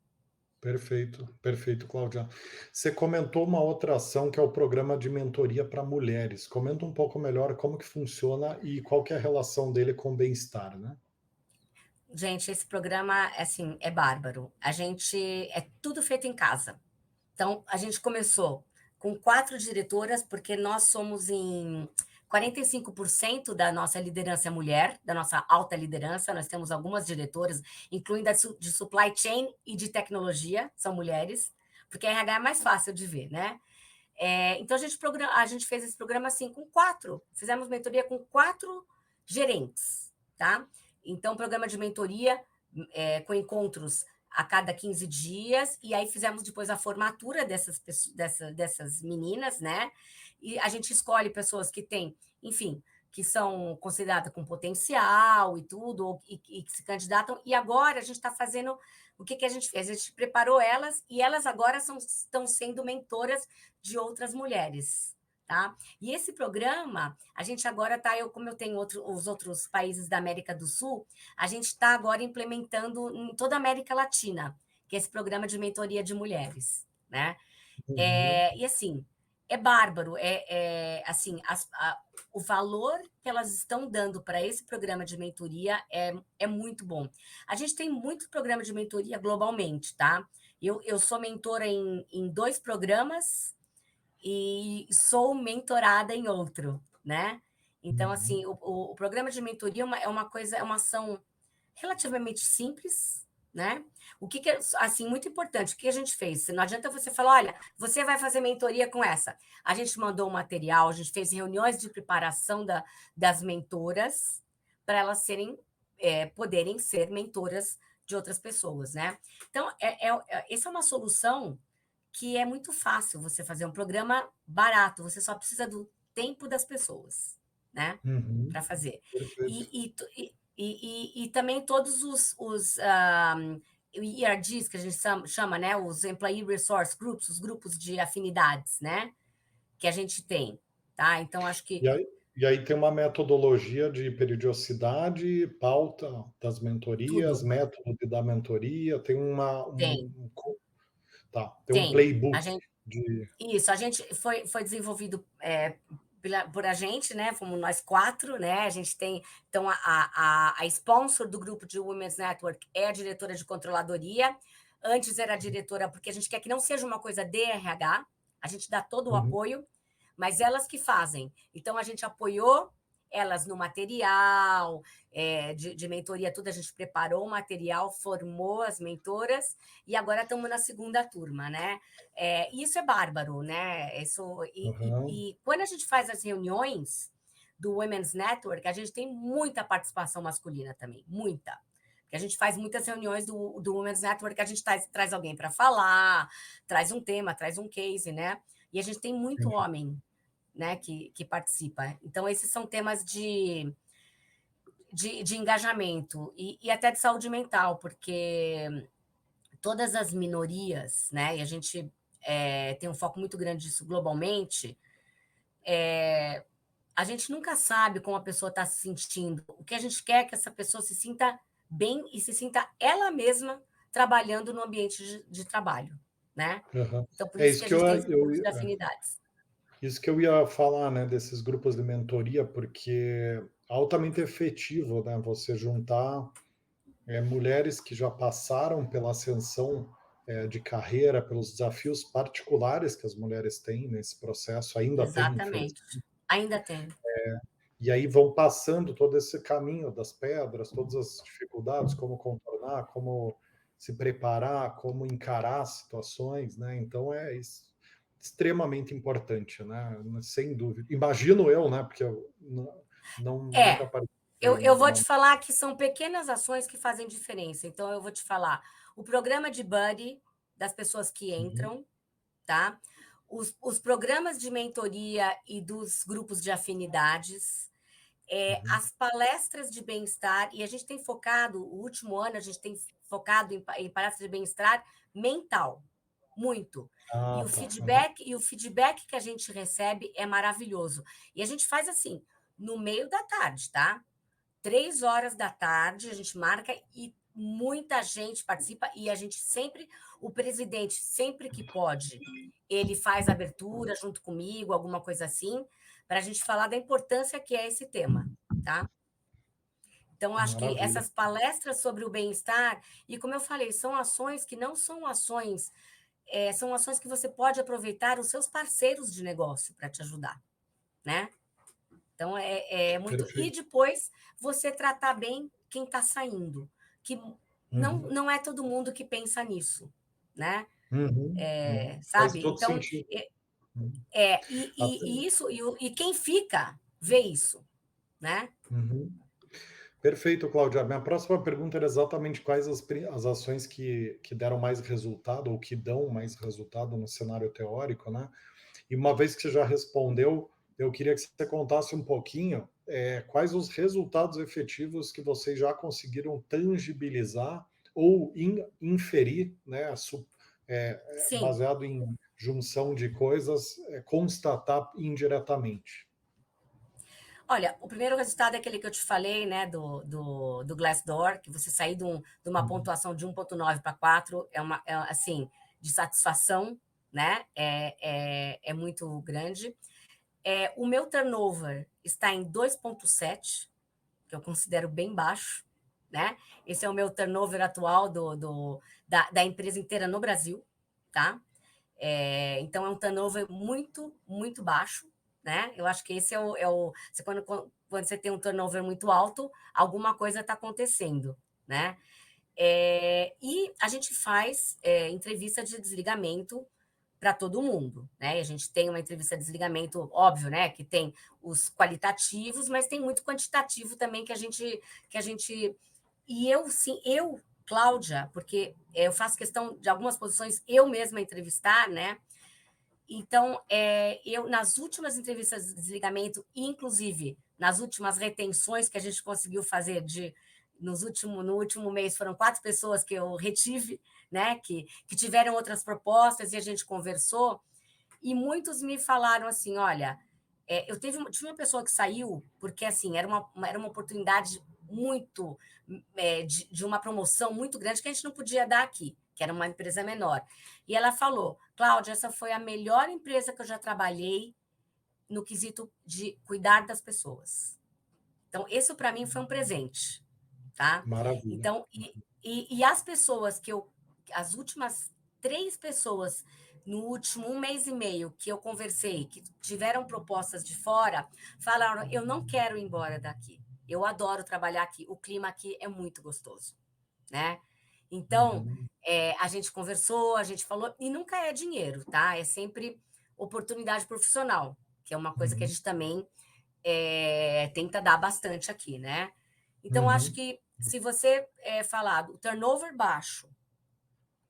Perfeito, perfeito, Cláudia. Você comentou uma outra ação que é o programa de mentoria para mulheres. Comenta um pouco melhor como que funciona e qual que é a relação dele com o bem-estar, né? Gente, esse programa, assim, é bárbaro. É tudo feito em casa. Então, a gente começou com 4 diretoras, porque nós somos em 45% da nossa liderança é mulher, da nossa alta liderança. Nós temos algumas diretoras, incluindo de supply chain e de tecnologia, são mulheres, porque a RH é mais fácil de ver, né? Então, a gente fez esse programa assim, com 4. Fizemos mentoria com 4 gerentes, tá? Então, programa de mentoria com encontros a cada 15 dias, e aí fizemos depois a formatura dessas meninas, né? E a gente escolhe pessoas que têm, enfim, que são consideradas com potencial e tudo, e que se candidatam, e agora a gente está fazendo. O que, que a gente fez? A gente preparou elas, e elas agora estão sendo mentoras de outras mulheres. Tá? E esse programa, a gente agora está, como eu tenho os outros países da América do Sul, a gente está agora implementando em toda a América Latina, que é esse programa de mentoria de mulheres, né? Uhum, E assim, é bárbaro, assim, o valor que elas estão dando para esse programa de mentoria é muito bom. A gente tem muito programa de mentoria globalmente, tá? Eu sou mentora em 2 programas e sou mentorada em outro, né? Então, uhum. assim, o programa de mentoria é uma coisa, é uma ação relativamente simples, né? O que, que é, assim, muito importante, o que a gente fez? Não adianta você falar, olha, você vai fazer mentoria com essa. A gente mandou o material, a gente fez reuniões de preparação das mentoras para elas poderem ser mentoras de outras pessoas, né? Então, essa é uma solução que é muito fácil você fazer um programa barato, você só precisa do tempo das pessoas, né? Uhum, Para fazer. perfeito. E também todos os ERGs, que a gente chama, né? Os Employee Resource Groups, os grupos de afinidades, né? Que a gente tem, tá? Então, acho que E aí tem uma metodologia de periodicidade, pauta das mentorias, tudo método de dar mentoria, tem tem, tá, tem um tem. playbook de. Isso, a gente foi desenvolvido por a gente, né? Fomos nós 4, né? A gente tem. Então, a sponsor do grupo de Women's Network é a diretora de controladoria. Antes era a diretora, porque a gente quer que não seja uma coisa de RH, a gente dá todo o Uhum, apoio, mas elas que fazem. Então, a gente apoiou elas no material de mentoria, tudo, a gente preparou o material, formou as mentoras, e agora estamos na segunda turma, né? Isso é bárbaro, né? uhum, E quando a gente faz as reuniões do Women's Network, a gente tem muita participação masculina também, muita. Porque a gente faz muitas reuniões do Women's Network, a gente traz alguém para falar, traz um tema, traz um case, né? E a gente tem muito Entendi. homem, né, que participa. Então, esses são temas de engajamento e até de saúde mental, porque todas as minorias, né, e a gente tem um foco muito grande disso globalmente, a gente nunca sabe como a pessoa está se sentindo. O que a gente quer é que essa pessoa se sinta bem e se sinta ela mesma trabalhando no ambiente de trabalho, né? Aham. Então, por É isso isso que a que gente tem esses grupos de afinidades. isso que eu ia falar, né, desses grupos de mentoria, porque é altamente efetivo, né, você juntar mulheres que já passaram pela ascensão de carreira, pelos desafios particulares que as mulheres têm nesse processo, ainda têm, Exatamente. infelizmente, Ainda tem. e aí vão passando todo esse caminho das pedras, todas as dificuldades, como contornar, como se preparar, como encarar as situações, né? Então extremamente importante, né? Sem dúvida. Imagino eu, né? Porque eu nunca É, participei, eu né, de vou te uma. falar que são pequenas ações que fazem diferença. Então, eu vou te falar o programa de buddy das pessoas que Uhum, entram, tá? Os programas de mentoria e dos grupos de afinidades, uhum. as palestras de bem-estar, e a gente tem focado, o último ano, a gente tem focado em palestras de bem-estar mental, muito. Ah, tá. Uhum. E o feedback que a gente recebe é maravilhoso. E a gente faz assim, no meio da tarde, tá? 3 horas da tarde, a gente marca e muita gente participa e a gente sempre, o presidente, sempre que pode, ele faz abertura junto comigo, alguma coisa assim, para a gente falar da importância que é esse tema, tá? Então, acho que Maravilha. essas palestras sobre o bem-estar, e como eu falei, são ações que não são ações, são ações que você pode aproveitar os seus parceiros de negócio para te ajudar, né? Então, é muito. E Perfeito. depois você tratar bem quem está saindo, que Uhum, não é todo mundo que pensa nisso, né? uhum, uhum. Faz Sabe? todo Então, sentido. Uhum. Até- e quem fica vê isso, né? uhum. Perfeito, Cláudia. Minha próxima pergunta era exatamente quais as ações que deram mais resultado ou que dão mais resultado no cenário teórico, né? E uma vez que você já respondeu, eu queria que você contasse um pouquinho quais os resultados efetivos que vocês já conseguiram tangibilizar ou inferir, né, Sim. baseado em junção de coisas, constatar indiretamente. Olha, o primeiro resultado é aquele que eu te falei, né, do Glassdoor, que você sair de uma Uhum. pontuação de 1,9 para 4 assim, de satisfação, né? É muito grande. O meu turnover está em 2,7, que eu considero bem baixo, né? Esse é o meu turnover atual da empresa inteira no Brasil, tá? Então, é um turnover muito, muito baixo, né? Eu acho que esse quando você tem um turnover muito alto, alguma coisa está acontecendo, né? E a gente faz entrevista de desligamento para todo mundo, né? E a gente tem uma entrevista de desligamento, óbvio, né? Que tem os qualitativos, mas tem muito quantitativo também que a gente e eu sim, Cláudia, porque eu faço questão de algumas posições eu mesma entrevistar, né? Então, eu nas últimas entrevistas de desligamento, inclusive nas últimas retenções que a gente conseguiu fazer no último mês foram 4 pessoas que eu retive, né? Que tiveram outras propostas e a gente conversou. E muitos me falaram assim: olha, tive uma pessoa que saiu porque assim era uma oportunidade muito de uma promoção muito grande que a gente não podia dar aqui, que era uma empresa menor. E ela falou: Cláudia, essa foi a melhor empresa que eu já trabalhei no quesito de cuidar das pessoas. Então, isso para mim foi um presente, tá? Maravilha. Então, e as pessoas as últimas 3 pessoas no último 1 mês e meio que eu conversei, que tiveram propostas de fora, falaram: eu não quero ir embora daqui. Eu adoro trabalhar aqui. O clima aqui é muito gostoso, né? Então, Uhum, a gente conversou, a gente falou, e nunca é dinheiro, tá? É sempre oportunidade profissional, que é uma coisa que a uhum. gente também tenta dar bastante aqui, né? Então, acho Uhum, que se você falar do turnover baixo,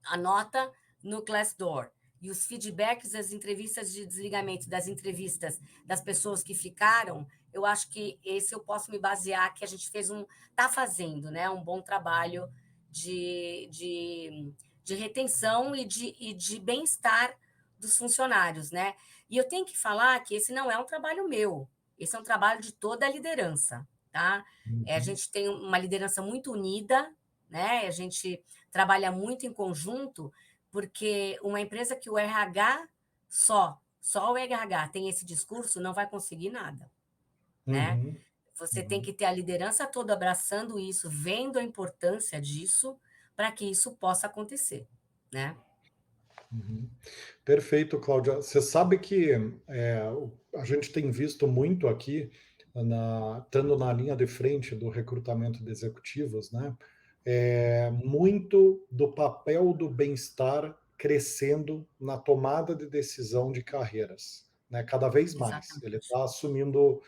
a nota no Glassdoor e os feedbacks das entrevistas de desligamento, das entrevistas das pessoas que ficaram, eu acho que esse eu posso me basear que a gente está fazendo, né, um bom trabalho de retenção e de bem-estar dos funcionários, né? E eu tenho que falar que esse não é um trabalho meu, esse é um trabalho de toda a liderança, tá? A uhum, gente tem uma liderança muito unida, né? A gente trabalha muito em conjunto, porque uma empresa que o RH só o RH tem esse discurso, não vai conseguir nada, né? uhum, Você tem uhum. que ter a liderança toda abraçando isso, vendo a importância disso, para que isso possa acontecer, né? Uhum. Perfeito, Cláudia. Você sabe que a gente tem visto muito aqui, estando na linha de frente do recrutamento de executivos, né? Muito do papel do bem-estar crescendo na tomada de decisão de carreiras, né? Cada vez mais. Ele Exatamente. está assumindo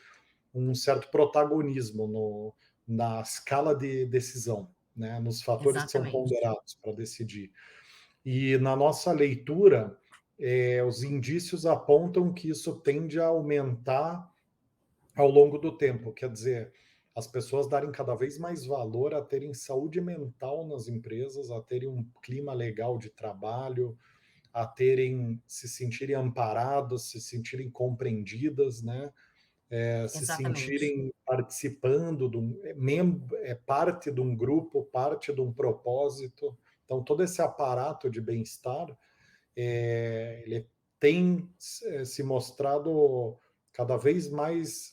um certo protagonismo na escala de decisão, né? Nos fatores que são Exatamente. ponderados para decidir. E na nossa leitura, os indícios apontam que isso tende a aumentar ao longo do tempo. Quer dizer, as pessoas darem cada vez mais valor a terem saúde mental nas empresas, a terem um clima legal de trabalho, a terem se sentirem amparadas, se sentirem compreendidas, né? Se Exatamente. sentirem participando parte de um grupo, parte de um propósito. Então, todo esse aparato de bem-estar ele tem se mostrado cada vez mais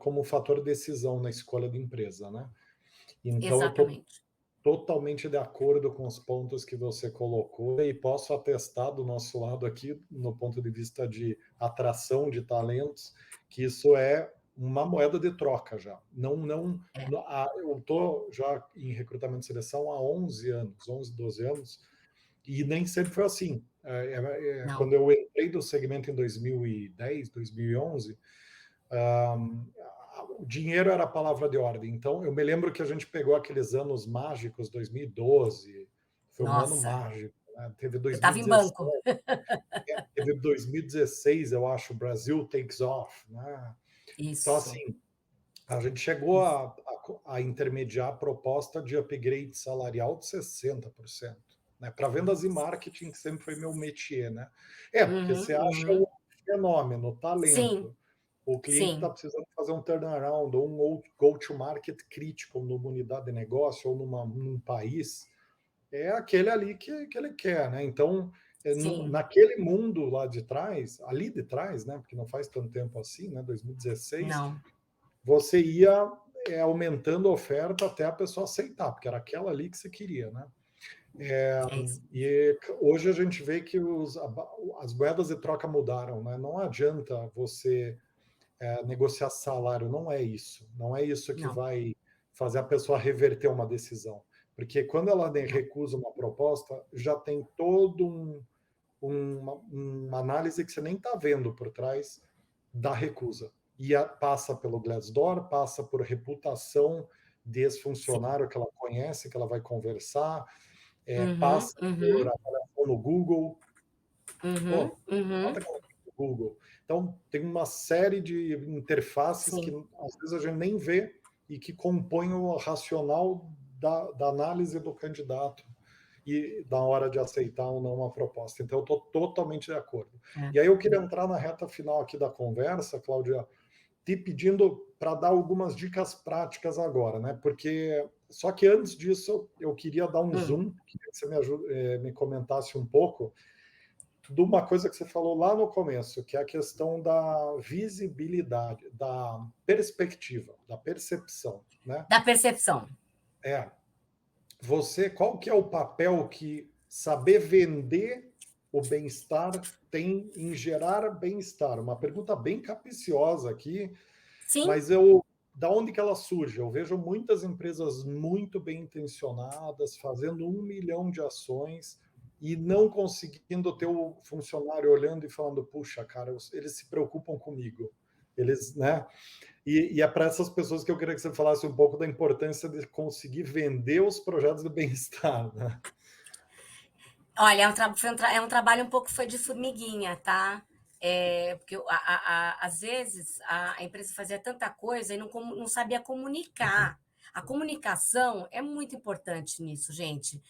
como um fator de decisão na escolha de empresa, né? Então, eu estou Exatamente. totalmente de acordo com os pontos que você colocou e posso atestar do nosso lado aqui, no ponto de vista de atração de talentos, que isso é uma moeda de troca já. É. Eu estou já em recrutamento e seleção há 11 anos, 11, 12 anos, e nem sempre foi assim. Não. Quando eu entrei do segmento em 2010, 2011, um, o dinheiro era a palavra de ordem. Então, eu me lembro que a gente pegou aqueles anos mágicos, 2012, foi um ano Nossa, mágico. Né? Teve eu estava em 2017, banco. teve 2016, eu acho, Brasil Takes Off. Né? Então, Isso, assim, a gente chegou isso. a intermediar a proposta de upgrade salarial de 60%. Né? Para vendas e marketing, que sempre foi meu métier. Né? Porque Uhum, você acha uhum. o fenômeno, o Sim, talento. O cliente está sim, precisando fazer um turnaround ou um go-to-market crítico numa unidade de negócio ou num país, é aquele ali que ele quer, né? Então, sim. naquele mundo lá de trás, ali de trás, né? Porque não faz tanto tempo assim, né? 2016, Não, você ia aumentando a oferta até a pessoa aceitar, porque era aquela ali que você queria, né? é isso. E hoje a gente vê que as moedas de troca mudaram, né? Não adianta você negociar salário, não é isso. Não é isso que Não, vai fazer a pessoa reverter uma decisão. Porque quando ela não. recusa uma proposta, já tem todo uma análise que você nem está vendo por trás da recusa. E passa pelo Glassdoor, passa por reputação desse Sim. funcionário que ela conhece, que ela vai conversar, Uhum, passa por uhum, avaliação no Google. uhum, Pô, uhum. nota aquela do Google. Então, tem uma série de interfaces que Sim, às vezes a gente nem vê e que compõem o racional da análise do candidato e da hora de aceitar ou não uma proposta. Então, eu estou totalmente de acordo. é. E aí eu queria entrar na reta final aqui da conversa, Cláudia, te pedindo para dar algumas dicas práticas agora, né? Porque só que antes disso eu queria dar um Hum. zoom, queria que você me comentasse um pouco de uma coisa que você falou lá no começo, que é a questão da visibilidade, da perspectiva, da percepção, né? Da percepção. É, qual que é o papel que saber vender o bem-estar tem em gerar bem-estar? Uma pergunta bem capciosa aqui, Sim, mas da onde que ela surge? Eu vejo muitas empresas muito bem intencionadas, fazendo 1 milhão de ações e não conseguindo ter o funcionário olhando e falando, puxa, cara, eles se preocupam comigo. Eles, né? E é para essas pessoas que eu queria que você falasse um pouco da importância de conseguir vender os projetos de bem-estar, né? Olha, é um trabalho um pouco foi de formiguinha, tá? Porque às vezes a empresa fazia tanta coisa e não sabia comunicar. A comunicação é muito importante nisso, gente.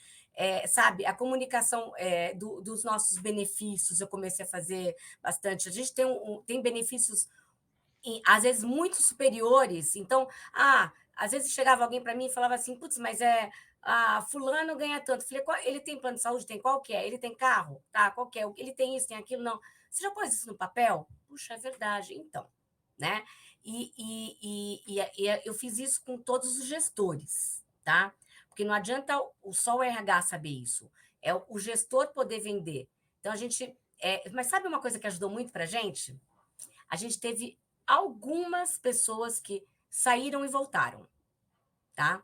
Sabe, a comunicação dos nossos benefícios, eu comecei a fazer bastante. A gente tem benefícios às vezes muito superiores. Então, às vezes chegava alguém para mim e falava assim: putz, mas fulano ganha tanto. Eu falei: ele tem plano de saúde? Tem qual que é? Ele tem carro? Tá, qual que é? Ele tem isso, tem aquilo? Não. Você já pôs isso no papel? Puxa, é verdade. Então, né? E eu fiz isso com todos os gestores, tá? Porque não adianta só o RH saber isso. É o gestor poder vender. Então, a gente. Mas sabe uma coisa que ajudou muito para a gente? A gente teve algumas pessoas que saíram e voltaram, tá?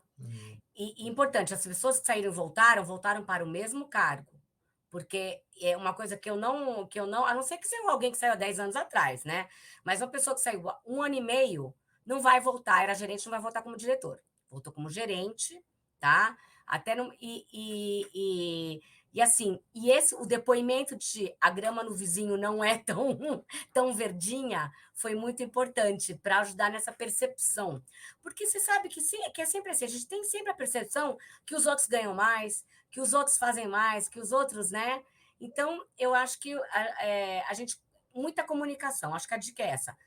E importante, as pessoas que saíram e voltaram para o mesmo cargo. Porque é uma coisa que eu não, a não ser que seja alguém que saiu há 10 anos atrás, né? Mas uma pessoa que saiu há 1 ano e meio não vai voltar, era gerente, não vai voltar como diretor. Voltou como gerente, tá? Até no, e assim, o depoimento de a grama no vizinho não é tão verdinha foi muito importante para ajudar nessa percepção. Porque você sabe que é sempre assim, a gente tem sempre a percepção que os outros ganham mais, que os outros fazem mais, que os outros, né? Então, eu acho que a gente. Muita comunicação, acho que a dica é essa.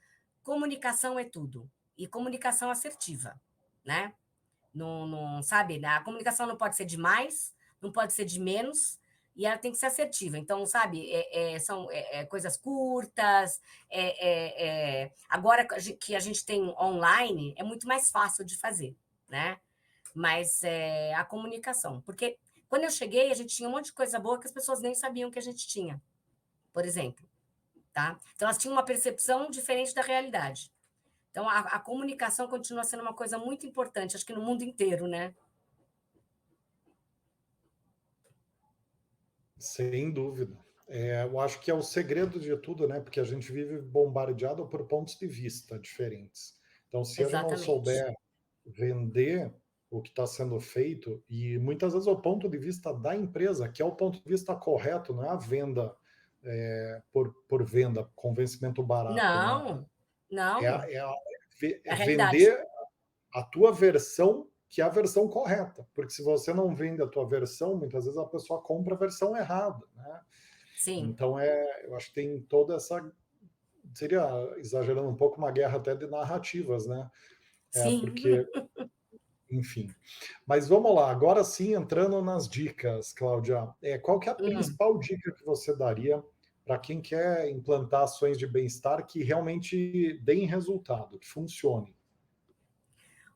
Comunicação é tudo. E comunicação assertiva, né? Não, sabe, né? A comunicação não pode ser de mais, não pode ser de menos, e ela tem que ser assertiva. Então, sabe, são coisas curtas. Agora que a gente tem online, é muito mais fácil de fazer, né? Mas a comunicação. Porque quando eu cheguei, a gente tinha um monte de coisa boa que as pessoas nem sabiam que a gente tinha, por exemplo. Tá? Então, elas tinham uma percepção diferente da realidade. Então, a comunicação continua sendo uma coisa muito importante, acho que no mundo inteiro, né? Sem dúvida. Eu acho que é o segredo de tudo, né? Porque a gente vive bombardeado por pontos de vista diferentes. Então, se a gente não Exatamente. souber vender o que está sendo feito, e muitas vezes o ponto de vista da empresa, que é o ponto de vista correto, não é a venda por venda, convencimento barato, né? Não, É, não, é, é é a realidade. vender a tua versão, que é a versão correta. Porque se você não vende a tua versão, muitas vezes a pessoa compra a versão errada, né? Sim, Então, eu acho que tem toda essa. Seria, exagerando um pouco, uma guerra até de narrativas, né? sim. Porque, enfim. Mas vamos lá, agora sim, entrando nas dicas, Cláudia. Qual que é a Hum. principal dica que você daria para quem quer implantar ações de bem-estar que realmente deem resultado, que funcionem?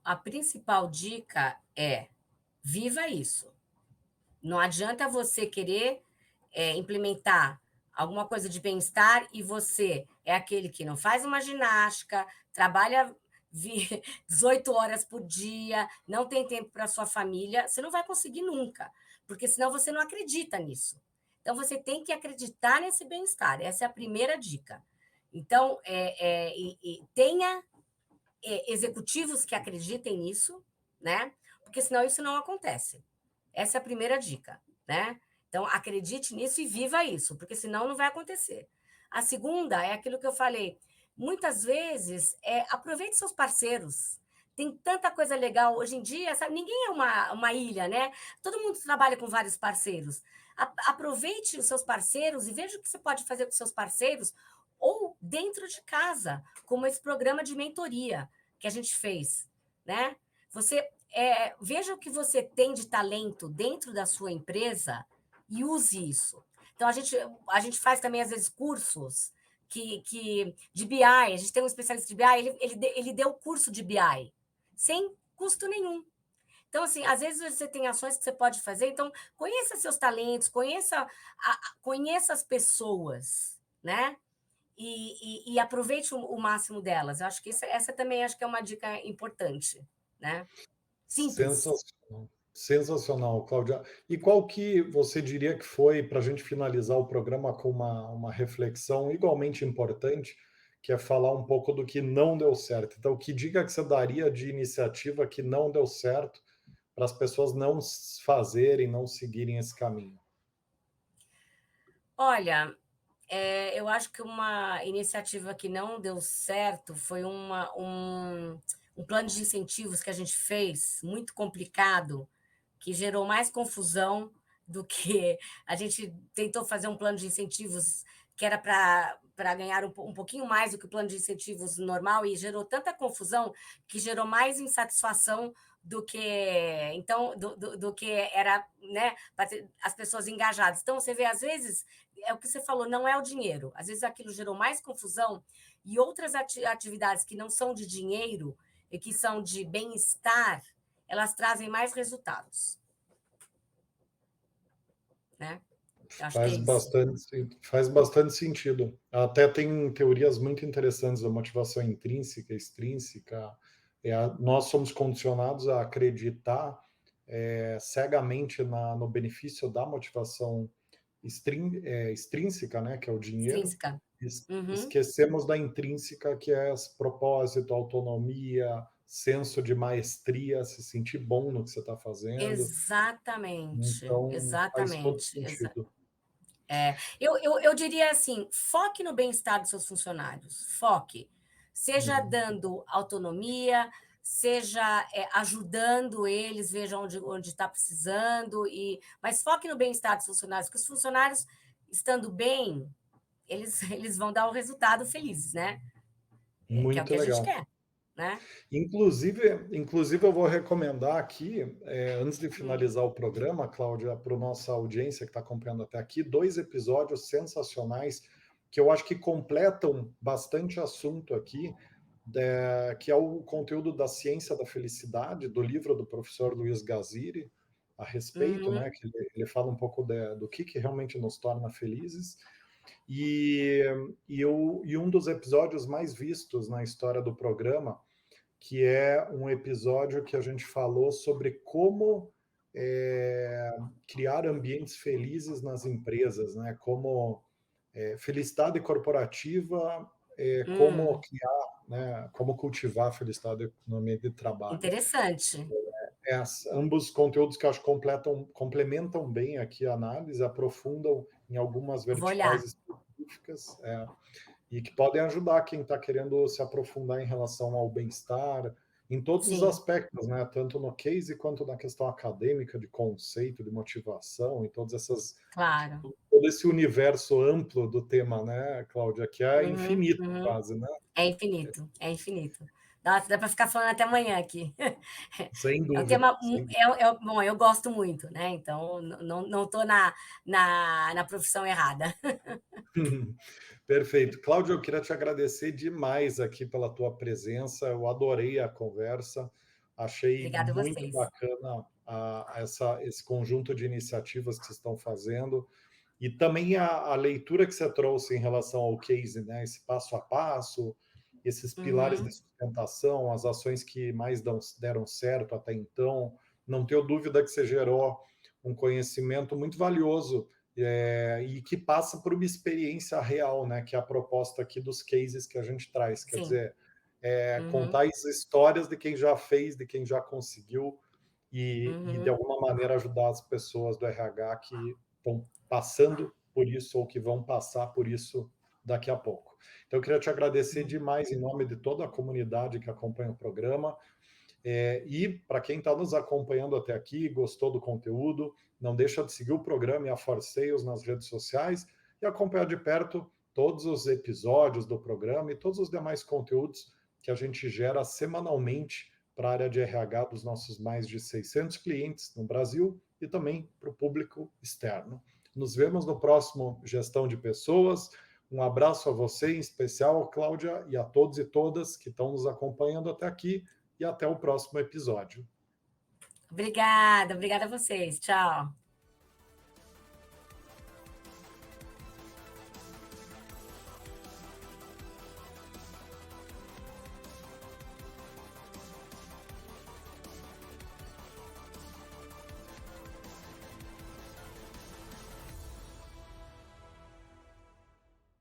A principal dica é: viva isso. Não adianta você querer implementar alguma coisa de bem-estar e você é aquele que não faz uma ginástica, trabalha 18 horas por dia, não tem tempo para sua família, você não vai conseguir nunca, porque senão você não acredita nisso. Então você tem que acreditar nesse bem-estar, essa é a primeira dica. Então, tenha executivos que acreditem nisso, né? Porque senão isso não acontece. Essa é a primeira dica, né? Então, acredite nisso e viva isso, porque senão não vai acontecer. A segunda é aquilo que eu falei. Muitas vezes, aproveite seus parceiros. Tem tanta coisa legal. Hoje em dia, sabe, ninguém é uma ilha, né? Todo mundo trabalha com vários parceiros. Aproveite os seus parceiros e veja o que você pode fazer com seus parceiros ou dentro de casa, como esse programa de mentoria que a gente fez, né? Você veja o que você tem de talento dentro da sua empresa e use isso. Então, a gente faz também, às vezes, cursos de BI. A gente tem um especialista de BI, ele deu curso de BI, sem custo nenhum. Então, assim, às vezes você tem ações que você pode fazer. Então, conheça seus talentos, conheça as pessoas, né? E aproveite o máximo delas. Eu acho que essa também acho que é uma dica importante, né? Simples. Sensacional. Sensacional, Cláudia. E qual que você diria que foi, para a gente finalizar o programa com uma reflexão igualmente importante, que é falar um pouco do que não deu certo. Então, que dica que você daria de iniciativa que não deu certo para as pessoas não fazerem, não seguirem esse caminho? Olha, eu acho que uma iniciativa que não deu certo foi um plano de incentivos que a gente fez, muito complicado, que gerou mais confusão do que a gente tentou fazer um plano de incentivos que era para ganhar um pouquinho mais do que o plano de incentivos normal e gerou tanta confusão que gerou mais insatisfação do que do que era, né, para as pessoas engajadas. Então você vê, às vezes, é o que você falou, não é o dinheiro. Às vezes aquilo gerou mais confusão e outras atividades que não são de dinheiro e que são de bem-estar, elas trazem mais resultados, né? Eu acho que é isso. Faz bastante sentido. Até tem teorias muito interessantes da motivação intrínseca, extrínseca. Nós somos condicionados a acreditar cegamente no benefício da motivação extrínseca, né, que é o dinheiro. Extrínseca. Uhum. Esquecemos da intrínseca, que é propósito, autonomia, senso de maestria, se sentir bom no que você está fazendo. Exatamente, Então, faz todo exatamente. sentido. Eu diria assim: foque no bem-estar dos seus funcionários, foque. Seja Uhum. dando autonomia, seja ajudando eles, veja onde está precisando, mas foque no bem-estar dos funcionários, porque os funcionários, estando bem, eles vão dar o resultado felizes, né? Que é o Muito que a gente legal. quer, né? Inclusive eu vou recomendar aqui, antes de Hum, finalizar o programa, Cláudia, para a nossa audiência que está acompanhando até aqui, 2 episódios sensacionais que eu acho que completam bastante assunto aqui, que é o conteúdo da ciência da felicidade, do livro do professor Luiz Gaziri, a respeito, né, uhum, que ele fala um pouco do que realmente nos torna felizes. E, e um dos episódios mais vistos na história do programa, que é um episódio que a gente falou sobre como criar ambientes felizes nas empresas, né? Como felicidade corporativa, como hum. criar, né? Como cultivar a felicidade no ambiente de trabalho. Interessante. Ambos conteúdos que eu acho complementam bem aqui a análise, aprofundam em algumas Vou olhar. verticais específicas. E que podem ajudar quem está querendo se aprofundar em relação ao bem-estar, em todos os Sim, aspectos, né? Tanto no case quanto na questão acadêmica, de conceito, de motivação, e claro. todo esse universo amplo do tema, né, Cláudia, que é Uhum, infinito uhum. quase, né? É infinito, é infinito. Nossa, dá para ficar falando até amanhã aqui. Sem É um dúvida, tema, sem dúvida. bom, eu gosto muito, né? Então não estou na profissão errada. Perfeito. Cláudio, eu queria te agradecer demais aqui pela tua presença. Eu adorei a conversa. Achei Obrigada a muito vocês. bacana esse conjunto de iniciativas que vocês estão fazendo. E também a leitura que você trouxe em relação ao case, né? Esse passo a passo, esses pilares de Uhum, sustentação, as ações que mais deram certo até então. Não tenho dúvida que você gerou um conhecimento muito valioso e que passa por uma experiência real, né? Que é a proposta aqui dos cases que a gente traz. Quer sim. dizer, Uhum, contar as histórias de quem já fez, de quem já conseguiu, e de uhum, alguma maneira ajudar as pessoas do RH que estão passando por isso ou que vão passar por isso daqui a pouco. Então, eu queria te agradecer uhum. demais em nome de toda a comunidade que acompanha o programa. E para quem está nos acompanhando até aqui, gostou do conteúdo, não deixa de seguir o programa e a For Sales nas redes sociais e acompanhar de perto todos os episódios do programa e todos os demais conteúdos que a gente gera semanalmente para a área de RH dos nossos mais de 600 clientes no Brasil e também para o público externo. Nos vemos no próximo Gestão de Pessoas. Um abraço a você, em especial, Cláudia, e a todos e todas que estão nos acompanhando até aqui e até o próximo episódio. Obrigada, obrigada a vocês. Tchau.